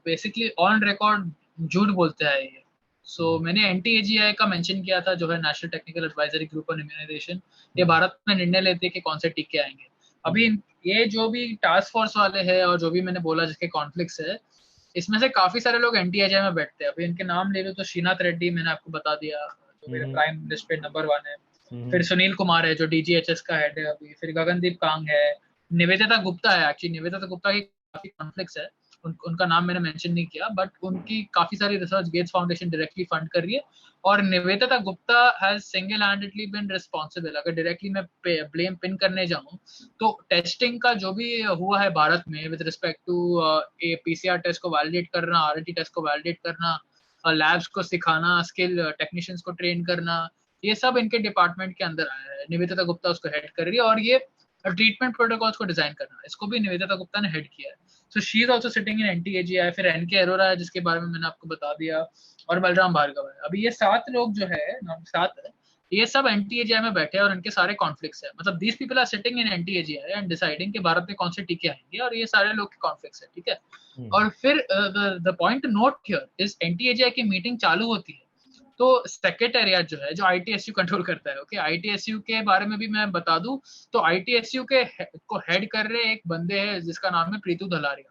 B: बेसिकली ऑन रिकॉर्ड झूठ बोलते हैं ये। सो
A: हम्म।
B: मैंने एनटीएजीआई का मेंशन किया था, जो है national technical advisory group on immunization. ये
A: हम्म।
B: भारत में निर्णय लेते हैं कि कौन से टीके आएंगे। अभी
A: हम्म।
B: ये जो भी टास्क फोर्स वाले हैं और जो भी मैंने बोला जिसके कॉन्फ्लिक्ट्स है, इसमें से काफी सारे लोग एनटीएजीआई में बैठते हैं। अभी इनके नाम ले लो तो श्रीनाथ रेड्डी मैंने आपको बता दिया, जो मेरे
A: हम्म।
B: प्राइम लिस्ट पे नंबर 1 है। फिर
A: हम्म।
B: सुनील कुमार है जो डीजीएचएस का हेड है अभी। फिर गगनदीप कांग है। निवेदिता गुप्ता है, एक्चुअली निवेदिता गुप्ता की काफी कॉन्फ्लिक्ट्स है। उनका नाम मैंने मेंशन नहीं किया, बट उनकी काफी सारी research Gates Foundation directly fund कर रही है। और Nivedita Gupta has single handedly been responsible. अगर डायरेक्टली मैं ब्लेम पिन करने जाऊं, तो टेस्टिंग का जो भी हुआ है भारत में with respect to PCR test को वैलिडेट करना, आरटी टेस्ट को वैलिडेट करना, लैब्स को सिखाना, स्किल टेक्नीशियंस को ट्रेन करना, ये सब इनके डिपार्टमेंट के अंदर आया है। निवेदिता गुप्ता उसको हेड कर रही है। और ये ट्रीटमेंट प्रोटोकॉल्स को डिजाइन करना, इसको भी निवेदिता गुप्ता ने हेड किया है। So she is also sitting in NTAGI. फिर एनके अरोरा है जिसके बारे में मैंने आपको बता दिया, और बलराम भार्गव है। अभी ये 7 लोग जो है, नाम 7 है, ये सब एनटीएजीआई में बैठे हैं और इनके सारे कॉन्फ्लिक्ट्स है। मतलब these people are sitting in NTAGI and deciding कि भारत में कौन से टीके आएंगे, और ये सारे लोग के कॉन्फ्लिक्ट्स है, ठीक है।
A: हम्म।
B: और फिर the point note here is NTAGI की मीटिंग चालू होती है, तो सेक्रेटेरिएट जो है, जो आईटीएसयू कंट्रोल करता है, ओके, आईटीएसयू के बारे में भी मैं बता दूं, तो आईटीएसयू के को हेड कर रहे एक बंदे हैं जिसका नाम है प्रीतू दलारिया।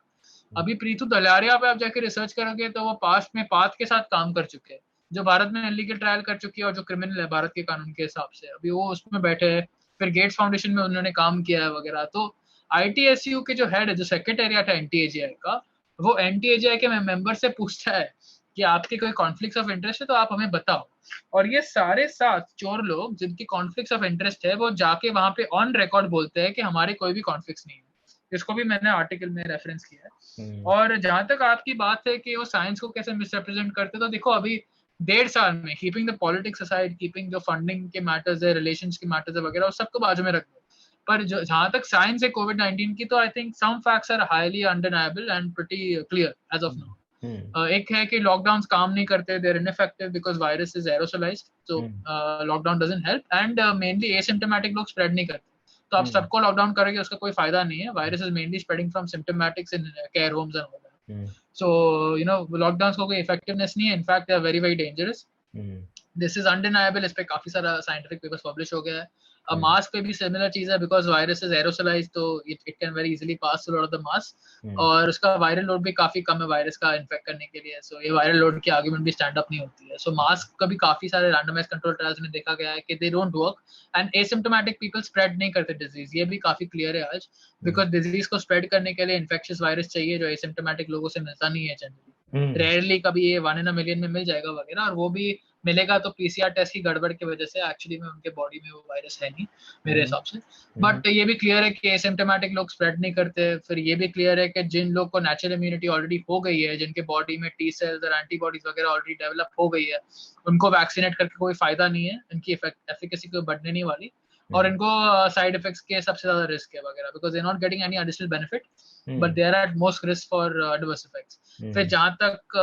B: अभी प्रीतू दलारिया पे आप जाके रिसर्च करोगे तो वो पास्ट में पाथ के साथ काम कर चुके हैं, जो भारत में इलीगल ट्रायल कर चुकी है और जो क्रिमिनल है भारत के कानून के हिसाब से, अभी वो उसमें बैठे हैं। फिर गेट्स फाउंडेशन में उन्होंने काम किया है वगैरह। तो आईटीएसयू के जो हेड है, जो सेक्रेटेरिएट है एनटीएजीआई का, वो एनटीएजीआई के मेंबर से पूछता है कि आपके कोई कॉन्फ्लिक्ट ऑफ इंटरेस्ट है तो आप हमें बताओ। और ये सारे 7 चोर लोग जिनकी कॉन्फ्लिक्ट ऑफ इंटरेस्ट है, वो जाके वहां पे ऑन रिकॉर्ड बोलते हैं कि हमारे कोई भी कॉन्फ्लिक्ट नहीं है। इसको भी मैंने आर्टिकल में रेफरेंस किया है।
A: हम्म।
B: और जहां तक आपकी बात है कि वो साइंस को कैसे मिसरिप्रेजेंट करते, तो देखो अभी 1.5 साल में, keeping the politics aside, keeping जो फंडिंग के मैटर्स है, रिलेशंस के मैटर्स है वगैरह, उस सबको बाजू में रख दो, पर जो जहां तक साइंस है कोविड-19 की, तो I think some facts are highly undeniable and pretty clear as of now.
A: Hmm.
B: एक है कि लॉकडाउन काम नहीं करते, they're ineffective because virus is aerosolised, तो
A: hmm.
B: Lockdown doesn't help, and mainly asymptomatic लोग स्प्रेड नहीं करते। तो आप
A: हम्म।
B: सबको लॉकडाउन करेंगे उसका कोई फायदा नहीं है। Virus is mainly spreading from symptomatics in care homes and all that.
A: Hmm.
B: So lockdown को कोई इफेक्टिवनेस नहीं है, in fact they are very very dangerous.
A: Hmm.
B: This is undeniable. इस पे काफी सारा साइंटिफिक पेपर्स पब्लिश हो गया है। मास्क पे भी सिमिलर चीज है, बिकॉज वायरस इज एरोसोलाइज, तो it can very easily pass through the mask, और उसका वायरल लोड भी काफी कम है वायरस का इन्फेक्ट करने के लिए, सो ये वायरल लोड की आर्गुमेंट भी स्टैंड अप नहीं होती है। सो मास्क का भी काफी सारे रैंडमाइज कंट्रोल ट्रायल्स में देखा गया है कि they don't work, and asymptomatic people spread नहीं करते डिजीज, ये भी काफी क्लियर है आज, बिकॉज डिजीज को स्प्रेड करने के लिए इन्फेक्शियस वायरस चाहिए जो एसिम्प्टोमेटिक लोगों से मिलता नहीं है जनरली, रेयरली कभी ये 1 in a million में मिल जाएगा वगैरह, और वो भी मिलेगा तो पीसीआर टेस्ट की गड़बड़ की वजह से, एक्चुअली में उनके बॉडी में वो वायरस है नहीं मेरे हिसाब से। बट ये भी क्लियर है कि एसिम्प्टोमेटिक लोग स्प्रेड नहीं करते। फिर ये भी क्लियर है कि जिन लोग को नेचुरल इम्यूनिटी ऑलरेडी हो गई है, जिनके बॉडी में टी सेल्स और एंटीबॉडीज वगैरह ऑलरेडी डेवलप हो गई है, उनको वैक्सीनेट करके कोई फायदा नहीं है, इनकी एफिकेसी कोई बढ़ने नहीं वाली, और इनको साइड इफेक्ट्स के सबसे ज्यादा रिस्क है वगैरह, because they not getting any additional benefit, but they are at most risk for adverse effects. फिर जहां तक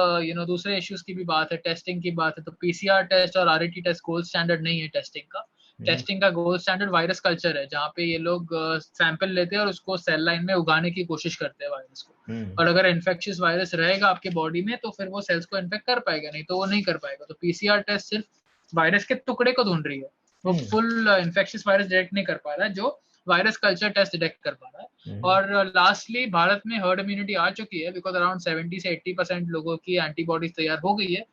B: दूसरे इश्यूज की भी बात है, टेस्टिंग की बात है, तो पीसीआर टेस्ट और आरटी टेस्ट गोल्ड स्टैंडर्ड नहीं है टेस्टिंग का। टेस्टिंग का गोल्ड स्टैंडर्ड वायरस कल्चर है, जहाँ पे ये लोग सैंपल लेते हैं और उसको सेल लाइन में उगाने की कोशिश करते हैं वायरस को, और अगर इन्फेक्शियस वायरस रहेगा आपके बॉडी में तो फिर वो सेल्स को इन्फेक्ट कर पाएगा, नहीं तो वो नहीं कर पाएगा। तो पीसीआर टेस्ट सिर्फ वायरस के टुकड़े को ढूंढ रही है, वो फुल इन्फेक्शियस वायरस डिटेक्ट नहीं कर पा रहा है जो वायरस कल्चर टेस्ट डिटेक्ट कर पा रहा है। और लास्टली भारत में हर्ड इम्यूनिटी आ चुकी है, बिकॉज अराउंड 70 से 80% लोगों की एंटीबॉडीज तैयार हो गई है,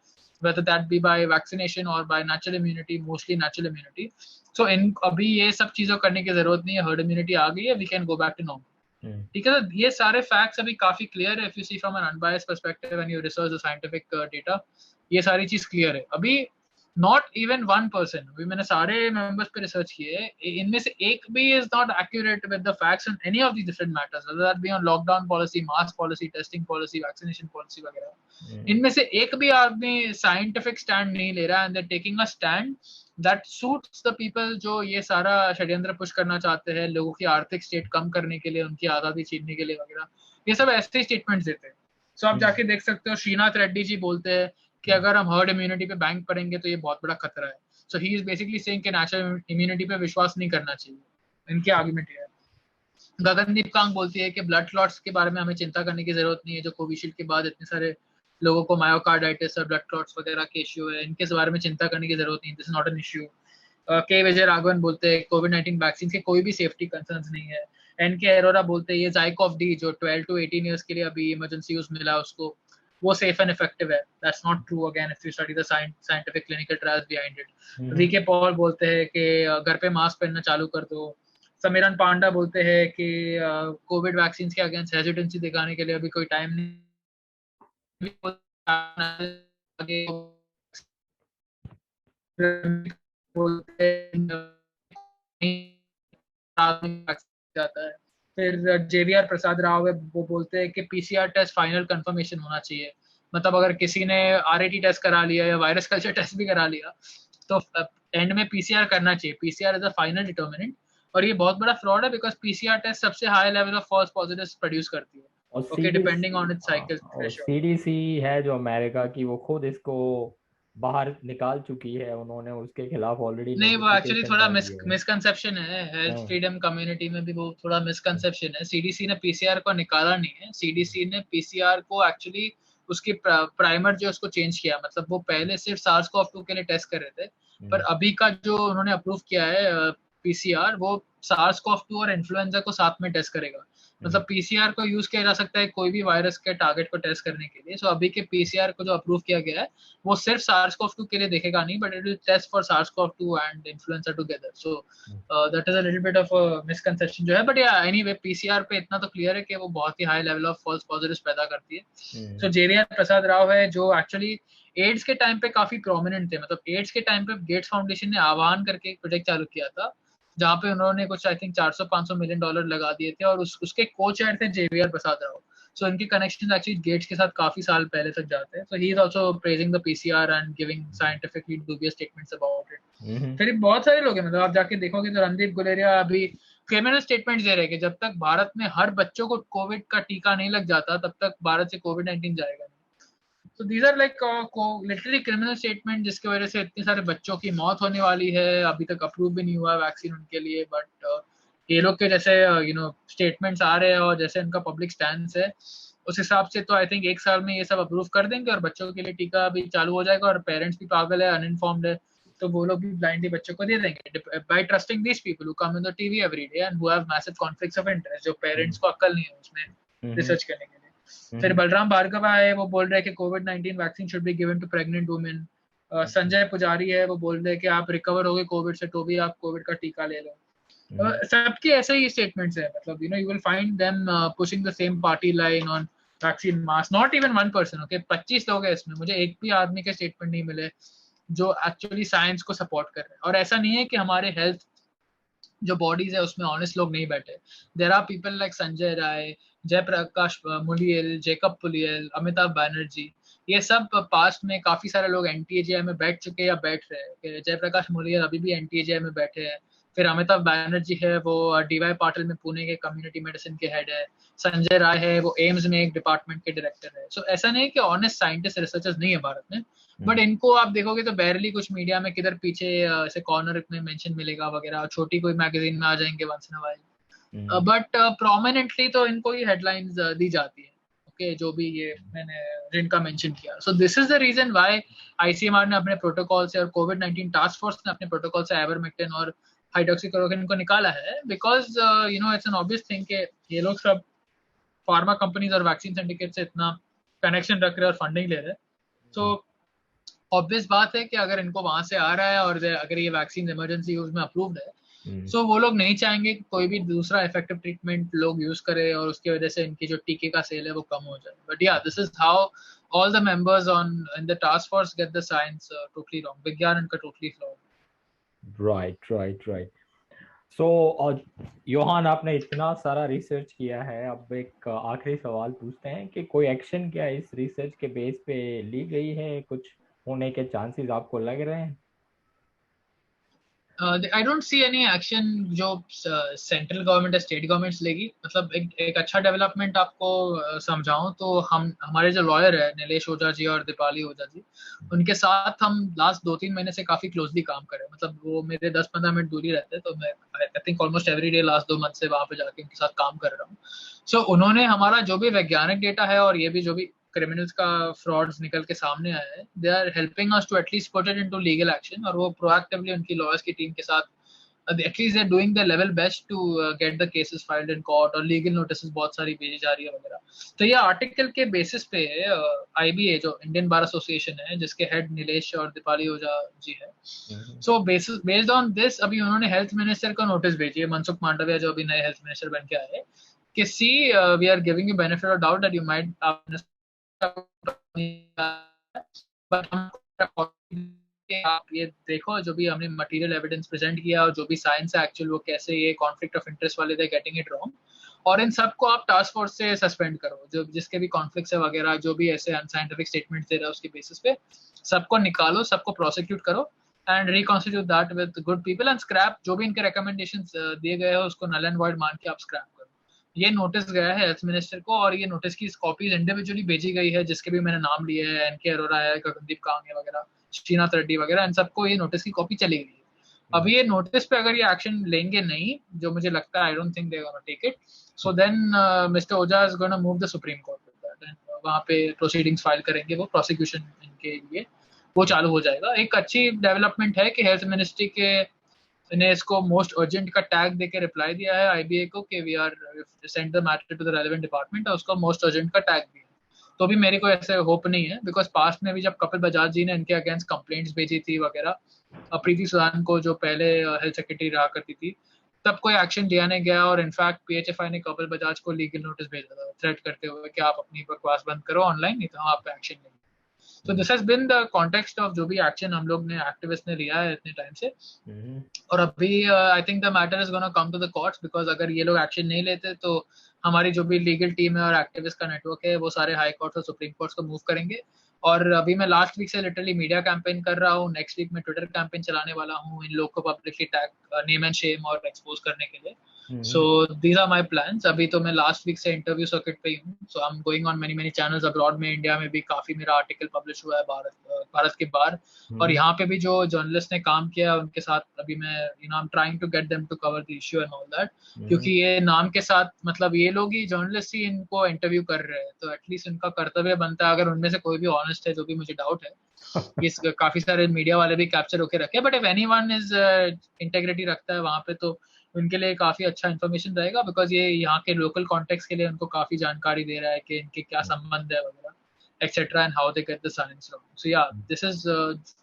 B: whether that be by vaccination or by natural immunity, mostly natural immunity. So इन अभी ये सब चीजों करने की जरूरत नहीं है, हर्ड इम्यूनिटी आ गई है, we can go back to normal. ठीक है, तो ये सारे फैक्ट्स अभी काफी क्लियर है, if you see from an unbiased perspective and you research the scientific data, ये सारी चीज क्लियर है। अभी नॉट इवन 1%, अभी मैंने सारे मेंबर्स पे रिसर्च किए, इनमें से एक भी is not accurate with the facts on any of the different matters, whether that be on lockdown policy, mask policy, testing policy, vaccination policy वगैरह। इनमें से एक भी आदमी साइंटिफिक स्टैंड नहीं ले रहा, and they taking a stand that suits the people जो ये सारा षड्यंत्र पुश करना चाहते हैं, लोगों की आर्थिक स्टेट कम करने के लिए, उनकी आजादी छीनने के लिए वगैरह, ये सब ऐसे स्टेटमेंट्स देते हैं। सो आप जाके देख सकते हो, श्रीनाथ रेड्डी जी बोलते हैं कि अगर हम हर्ड इम्यूनिटी पे बैंक करेंगे तो ये बहुत बड़ा खतरा है। सो ही इज बेसिकली सेइंग कि नेचुरल इम्यूनिटी पे विश्वास नहीं करना चाहिए, इनके आर्गुमेंट है। गगनदीप कांग बोलती है कि ब्लड क्लॉट्स के बारे में हमें चिंता करने की जरूरत नहीं है, जो कोविशील्ड के बाद इतने सारे लोगों को मायोकार्डाइटिस और ब्लड क्लॉट्स वगैरह के इश्यू है, इनके बारे में चिंता करने की जरूरत नहीं, this is not an issue. के विजय राघवन बोलते हैं कोविड-19 वैक्सीन के कोई भी सेफ्टी कंसर्न्स नहीं है। एनके अरोरा बोलते हैं ये ज़ाइकोव डी जो 12 to 18 इयर्स के लिए अभी इमरजेंसी यूज मिला उसको, वो सेफ एंड इफेक्टिव है। That's not true again if you study the scientific clinical trials behind it. VK Paul बोलते हैं कि घर पे मास्क पहनना चालू कर दो। समीरन पांडा बोलते हैं कि कोविड वैक्सीन के अगेंस्ट हेजिटेंसी दिखाने के लिए अभी कोई टाइम नहीं, जाता है। फिर जेवीआर प्रसाद राव है, वो बोलते हैं कि पीसीआर टेस्ट फाइनल कंफर्मेशन होना चाहिए, मतलब अगर किसी ने आरएटी टेस्ट करा लिया या वायरस कल्चर टेस्ट भी करा लिया तो एंड में पीसीआर करना चाहिए। PCR is a final determinant, और ये बहुत बड़ा फ्रॉड है बिकॉज पीसीआर टेस्ट सबसे high level of false positives produce करती है, okay, depending on its cycle threshold.
A: CDC है जो अमेरिका की, वो खुद इसको बाहर निकाल चुकी है, उन्होंने उसके खिलाफ ऑलरेडी
B: नहीं, वो एक्चुअली
A: नोटिफिकेशन
B: थोड़ा
A: डाल दिया है।
B: मिसकंसेप्शन है, हेल्थ फ्रीडम कम्युनिटी में भी वो थोड़ा मिसकंसेप्शन है। सीडीसी ने पीसीआर को निकाला नहीं है, सीडीसी ने पीसीआर को एक्चुअली उसकी प्राइमर जो उसको चेंज किया, मतलब वो पहले सिर्फ SARS-CoV-2 के लिए टेस्ट कर रहे थे, पर अभी का जो उन्होंने अप्रूव किया है पीसीआर, वो SARS-CoV-2 और इन्फ्लुएंजा को साथ में टेस्ट करेगा। मतलब पीसीआर को यूज किया जा सकता है कोई भी वायरस के टारगेट को टेस्ट करने के लिए। सो अभी के पीसीआर को जो अप्रूव किया गया है वो सिर्फ SARS-CoV-2 के लिए देखेगा नहीं, but it will test for SARS-CoV-2 and influenza together. So that is a little bit of a misconception जो है, बट या एनीवे पीसीआर पे इतना तो क्लियर है कि वो बहुत ही high level of false positives पैदा करती है। सो जेवीआर प्रसाद राव है जो एक्चुअली एड्स के टाइम पे काफी प्रोमिनेंट थे, मतलब एड्स के टाइम पे गेट्स फाउंडेशन ने आह्वान करके एक प्रोजेक्ट चालू किया था जहाँ पे उन्होंने कुछ आई थिंक 400-500 मिलियन डॉलर लगा दिए थे, और उसके को चेयर थे जेवीआर प्रसाद राव। सो इनके कनेक्शन एक्चुअली गेट्स के साथ काफी साल पहले तक जाते हैं। So he is also praising the PCR and giving scientifically dubious statements about it. फिर बहुत सारे लोग हैं, मतलब आप जाके देखोगे तो रणदीप गुलेरिया अभी क्रिमिनल स्टेटमेंट दे रहे हैं कि जब तक भारत में हर बच्चों को कोविड का टीका नहीं लग जाता तब तक भारत से कोविड-19 जाएगा। So these are like literally criminal statement जिसकी वजह से इतने सारे बच्चों की मौत होने वाली है। अभी तक अप्रूव भी नहीं हुआ वैक्सीन उनके लिए, बट ये लोग के जैसे स्टेटमेंट्स आ रहे हैं और जैसे इनका पब्लिक स्टैंड है उस हिसाब से तो आई थिंक 1 साल में ये सब अप्रूव कर देंगे और बच्चों के लिए टीका भी चालू हो जाएगा। और पेरेंट्स भी पागल है, अनइन्फॉर्म्ड है, तो वो लोग भी ब्लाइंडली बच्चों को दे देंगे by trusting these people who come in the TV every day and who have massive conflicts of interest, जो पेरेंट्स को अक्ल नहीं है उसमें रिसर्च करने के लिए। फिर बलराम भार्गव आए, वो बोल रहे हैं कि कोविड-19 vaccine should be given to pregnant women. Sanjay Pujari है, वो बोल रहे हैं कि आप रिकवर हो गए कोविड से तो भी आप कोविड का टीका ले लो। सबके ऐसे ही स्टेटमेंट्स है, मतलब you know you will find them pushing the same party line on vaccine mass, not even one person, okay 25 लोग हैं इसमें, मुझे एक भी आदमी के स्टेटमेंट नहीं मिले जो एक्चुअली साइंस को सपोर्ट कर रहे हैं। और ऐसा नहीं है कि हमारे हेल्थ जो बॉडीज है उसमें ऑनेस्ट लोग नहीं बैठे, there are people like Sanjay Rai, Jayaprakash Muliyil, Jacob Puliyel, Amitabh Banerjee, ये सब पास्ट में काफी सारे लोग एनटीएजीआई में बैठ चुके या बैठ रहे हैं। जयप्रकाश मुलियल अभी भी एनटीएजीआई में बैठे हैं। फिर अमिताभ बैनर्जी है, वो डीवाई पाटिल में पुणे के कम्युनिटी मेडिसिन के हेड है। संजय राय है, वो एम्स में एक डिपार्टमेंट के डायरेक्टर है। सो ऐसा नहीं है कि ऑनेस्ट साइंटिस्ट रिसर्चर्स नहीं है भारत में, बट इनको आप देखोगे तो बैरली कुछ मीडिया में किधर पीछे ऐसे कॉर्नर में मेंशन मिलेगा वगैरह, छोटी कोई मैगजीन में आ जाएंगे once in a while, but prominently तो इनको ही हेडलाइंस दी जाती है, ओके जो भी ये मैंने जिनका मेंशन किया। So this is the reason why ICMR ने अपने प्रोटोकॉल से और कोविड-19 टास्क फोर्स ने अपने प्रोटोकॉल से आइवरमेक्टिन और हाइड्रोक्सीक्लोरोक्विन को निकाला है, because you know it's an obvious thing कि ये लोग सब फार्मा कंपनीज और वैक्सीन सिंडिकेट से इतना कनेक्शन रख रहे हैं और फंडिंग ले रहे हैं। सो ऑब्वियस बात है कि अगर इनको वहां से आ रहा है और अगर ये वैक्सीन इमरजेंसी यूज में अप्रूव्ड है, सो वो लोग नहीं चाहेंगे कि कोई भी दूसरा इफेक्टिव ट्रीटमेंट लोग यूज करे और उसकी वजह से इनकी जो टीके का सेल है वो कम हो जाए। बट या this is how all the members on in the task force get the science totally wrong, विज्ञान इनका totally flawed।
A: right. सो योहान, आपने इतना सारा रिसर्च किया है, अब एक आखिरी सवाल पूछते हैं कि कोई एक्शन क्या इस रिसर्च के बेस पे ली गई है, कुछ होने के चांसेस आपको लग रहे हैं?
B: I don't see any action जो सेंट्रल गवर्नमेंट या स्टेट गवर्नमेंट्स लेगी। मतलब एक अच्छा डेवलपमेंट आपको समझाऊं तो हमारे जो लॉयर है नीलेश ओझा जी और दीपाली ओझा जी, उनके साथ हम लास्ट 2-3 महीने से काफी क्लोजली काम कर रहे हैं। मतलब वो मेरे 10-15 मिनट दूरी रहते हैं, तो मैं I think almost every day last 2 month से वहां पे जाके उनके साथ काम कर रहा हूँ। सो उन्होंने हमारा जो भी वैज्ञानिक डेटा है और ये भी जो भी क्रिमिनल्स का फ्रॉड्स निकल के सामने आया है, they are helping us to at least put it into legal action, और वो प्रोएक्टिवली उनकी लॉयर्स की टीम के साथ at least they are doing the level best to get the cases filed in court, और लीगल नोटिस बहुत सारी भेजी जा रही है वगैरह। तो ये आर्टिकल के बेसिस पे आईबीए जो इंडियन बार एसोसिएशन है जिसके हेड नीलेश और दीपाली ओझा जी है, सो बेस्ड ऑन दिस अभी उन्होंने हेल्थ मिनिस्टर को नोटिस भेजी है, मनसुख मांडविया जो अभी नए हेल्थ मिनिस्टर बन के आए, कि see we are giving you benefit of doubt that you might आप ये देखो जो भी हमने मटेरियल एविडेंस प्रेजेंट किया और जो भी साइंस है एक्चुअल वो कैसे ये कॉन्फ्लिक्ट ऑफ इंटरेस्ट वाले थे गेटिंग इट रॉन्ग, और इन सबको आप टास्क फोर्स से सस्पेंड करो, जो जिसके भी कॉन्फ्लिक्ट्स है वगैरह, जो भी ऐसे अनसाइंटिफिक स्टेटमेंट्स दे रहा है उसके बेसिस पे सबको निकालो, सबको प्रोसिक्यूट करो and reconstitute that with good people and scrap जो भी इनके रिकमेंडेशंस दिए गए हैं उसको नल एंड वॉइड मान के आप स्क्रैप करो। ये नोटिस गया है हेल्थ मिनिस्टर को, और ये नोटिस की कॉपीज इंडिविजुअली भेजी गई है, जिसके भी मैंने नाम लिए हैं, एनके अरोरा है, गगनदीप कांगे वगैरह, श्रीनाथ रेड्डी वगैरह, इन सबको ये नोटिस की कॉपी चली गई है। अब ये नोटिस पे अगर ये एक्शन लेंगे नहीं, जो मुझे लगता है, I don't think they gonna take it, so then mister Ojha is gonna move the supreme court with that, and वहां पे प्रोसीडिंग्स फाइल करेंगे वो, प्रोसिक्यूशन इनके लिए वो चालू हो जाएगा। एक अच्छी डेवलपमेंट है कि हेल्थ मिनिस्ट्री के ने इसको मोस्ट अर्जेंट का टैग देके रिप्लाई दिया है आईबीए को कि we are send the matter to the relevant department, और उसको मोस्ट अर्जेंट का टैग दिया। तो भी मेरे को ऐसे होप नहीं है, बिकॉज पास्ट में भी जब कपिल बजाज जी ने इनके अगेंस्ट कंप्लेंट्स भेजी थी वगैरह, प्रीति सुदान को जो पहले हेल्थ सेक्रेटरी रहा करती थी, तब कोई एक्शन लिया नहीं गया, और इनफैक्ट पीएचएफआई ने कपिल बजाज को लीगल नोटिस भेजा था थ्रेट करते हुए कि आप अपनी बकवास बंद करो ऑनलाइन, नहीं तो हम आप पे एक्शन लेंगे। So this has been the context of जो भी एक्शन हम लोग ने एक्टिविस्ट ने लिया है इतने टाइम से, और अभी I think the matter is gonna come to the courts, because अगर ये लोग एक्शन नहीं लेते तो हमारी जो भी लीगल टीम है और एक्टिविस्ट का नेटवर्क है वो सारे हाई कोर्ट और सुप्रीम कोर्ट को मूव करेंगे। और अभी मैं लास्ट वीक से लिटरली मीडिया कैंपेन कर रहा हूँ, नेक्स्ट वीक में ट्विटर कैंपेन चलाने वाला हूँ इन लोग को publicly tag, name and shame और एक्सपोज करने के लिए। So these are my plans. अभी तो मैं लास्ट वीक से इंटरव्यू सर्किट पे ही हूँ, so I am going on many channels abroad में, इंडिया में भी काफी मेरा आर्टिकल पब्लिश हुआ है भारत के बाहर, और यहाँ पे भी जो जर्नलिस्ट ने काम किया है उनके साथ अभी मैं I am trying to get them to cover the issue and all that, क्योंकि ये नाम के साथ मतलब ये लोग ही जर्नलिस्ट ही इनको इंटरव्यू कर रहे हैं, तो एटलीस्ट इनका कर्तव्य बनता है, अगर उनमें से कोई भी ऑनेस्ट है, जो भी मुझे डाउट है, इस काफी सारे मीडिया वाले भी कैप्चर होके रखे, but if anyone is integrity रखता है वहां पे, तो उनके लिए काफी अच्छा इन्फॉर्मेशन रहेगा, बिकॉज ये यहाँ के लोकल कॉन्टेक्स्ट के लिए उनको काफी जानकारी दे रहा है कि इनके क्या संबंध है वगैरह et cetera, and how they get the science from. So yeah this is,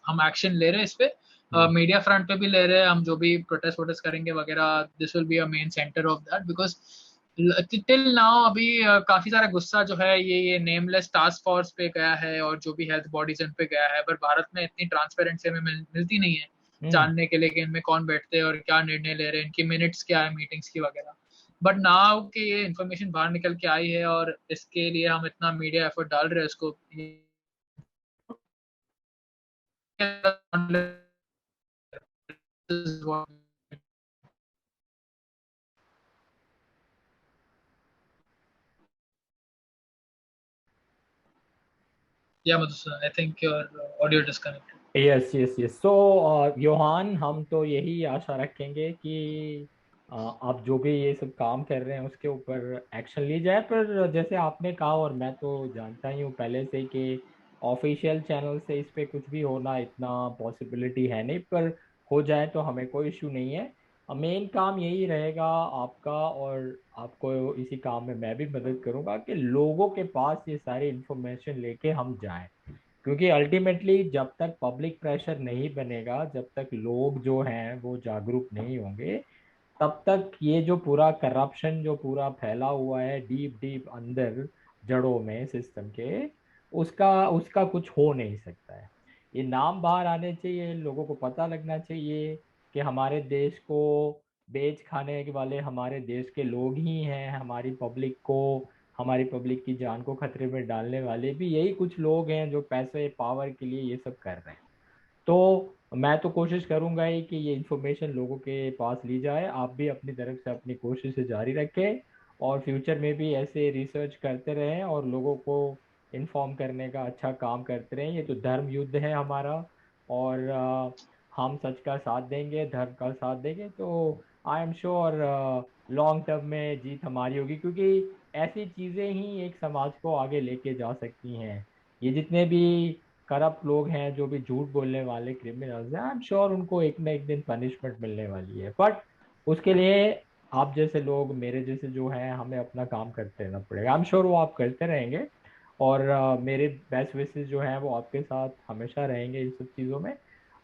B: हम एक्शन ले रहे हैं इस पे, मीडिया फ्रंट पे भी ले रहे हैं हम, जो भी प्रोटेस्ट वोटेस्ट करेंगे वगैरह, this will be a main centre of that, because till now अभी काफी सारा गुस्सा जो है ये नेमलेस टास्क फोर्स पे गया है, और जो भी हेल्थ बॉडीज इन पे गया है, पर भारत में इतनी ट्रांसपेरेंसी हमें मिलती नहीं है जानने के लिए कि इनमें कौन बैठते हैं और क्या निर्णय ले रहे हैं, इनकी मिनट्स क्या है मीटिंग्स की वगैरह। बट नाउ कि ये इन्फॉर्मेशन बाहर निकल के आई है, और इसके लिए हम इतना मीडिया एफर्ट डाल रहे हैं इसको, yeah Madhusudan, I think your audio disconnected.
A: Yes yes yes. So Yohan, हम तो यही आशा रखेंगे कि आप जो भी ये सब काम कर रहे हैं उसके ऊपर एक्शन ली जाए। पर जैसे आपने कहा, और मैं तो जानता ही हूँ पहले से कि ऑफिशियल चैनल से इस पे कुछ भी होना इतना पॉसिबिलिटी है नहीं, पर हो जाए तो हमें कोई इशू नहीं है। मेन काम यही रहेगा आपका, और आपको इसी काम में मैं भी मदद करूंगा कि लोगों के पास ये सारी इंफॉर्मेशन लेके हम जाएं। क्योंकि अल्टीमेटली जब तक पब्लिक प्रेशर नहीं बनेगा, जब तक लोग जो हैं वो जागरूक नहीं होंगे, तब तक ये जो पूरा करप्शन जो पूरा फैला हुआ है डीप डीप अंदर जड़ों में सिस्टम के, उसका उसका कुछ हो नहीं सकता है। ये नाम बाहर आने चाहिए, लोगों को पता लगना चाहिए कि हमारे देश को बेच खाने वाले हमारे देश के लोग ही हैं, हमारी पब्लिक की जान को खतरे में डालने वाले भी यही कुछ लोग हैं जो पैसे पावर के लिए ये सब कर रहे हैं। तो मैं तो कोशिश करूंगा ही कि ये इन्फॉर्मेशन लोगों के पास ली जाए। आप भी अपनी तरफ से अपनी कोशिश जारी रखें, और फ्यूचर में भी ऐसे रिसर्च करते रहें और लोगों को इन्फॉर्म करने का अच्छा काम करते रहें। ये तो धर्म युद्ध है हमारा, और हम सच का साथ देंगे, धर्म का साथ देंगे, तो I am sure long term में जीत हमारी होगी। क्योंकि ऐसी चीज़ें ही एक समाज को आगे लेके जा सकती हैं। ये जितने भी करप्ट लोग हैं, जो भी झूठ बोलने वाले क्रिमिनल्स हैं, आई एम श्योर उनको एक ना एक दिन पनिशमेंट मिलने वाली है। बट उसके लिए आप जैसे लोग, मेरे जैसे जो हैं, हमें अपना काम करते रहना पड़ेगा। आई एम श्योर वो आप करते रहेंगे, और मेरे बेस्ट विशेस जो हैं वो आपके साथ हमेशा रहेंगे इन सब चीज़ों में।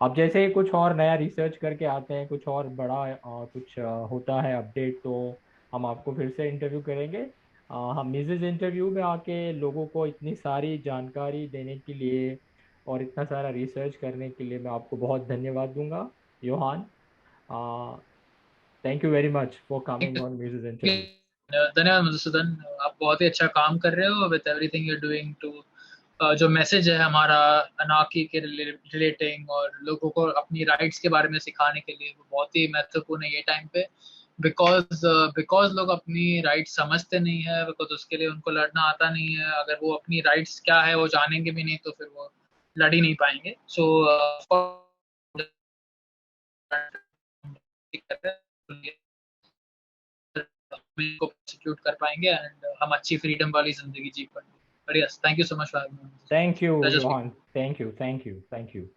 A: अब जैसे ही कुछ और नया रिसर्च करके आते हैं, कुछ और बड़ा कुछ होता है अपडेट, तो हम आपको फिर से इंटरव्यू करेंगे। हम मिसेज इंटरव्यू में आके लोगों को इतनी सारी जानकारी देने के लिए और इतना सारा रिसर्च करने के लिए मैं आपको बहुत धन्यवाद दूंगा, Yohan. Thank you very much for coming on मिसेज इंटरव्यू।
B: धन्यवाद मधुसूदन, आप बहुत ही अच्छा काम कर रहे हो with everything you are doing to, जो मैसेज है हमारा अनाकी के रिलेटिंग, और लोगों को अपनी राइट्स के बारे में सिखाने के लिए, वो बहुत ही महत्वपूर्ण है ये टाइम पे, बिकॉज बिकॉज लोग अपनी राइट्स समझते नहीं है, बिकॉज उसके लिए उनको लड़ना आता नहीं है। अगर वो अपनी राइट्स क्या है वो जानेंगे भी नहीं, तो फिर वो लड़ ही नहीं पाएंगे। सो को प्रोसिक्यूट कर पाएंगे, एंड हम अच्छी फ्रीडम वाली जिंदगी जी पाएंगे। But yes, thank you so much for
A: thank you
B: pleasure
A: Yohan,
B: speaking.
A: Thank you, thank you, thank you.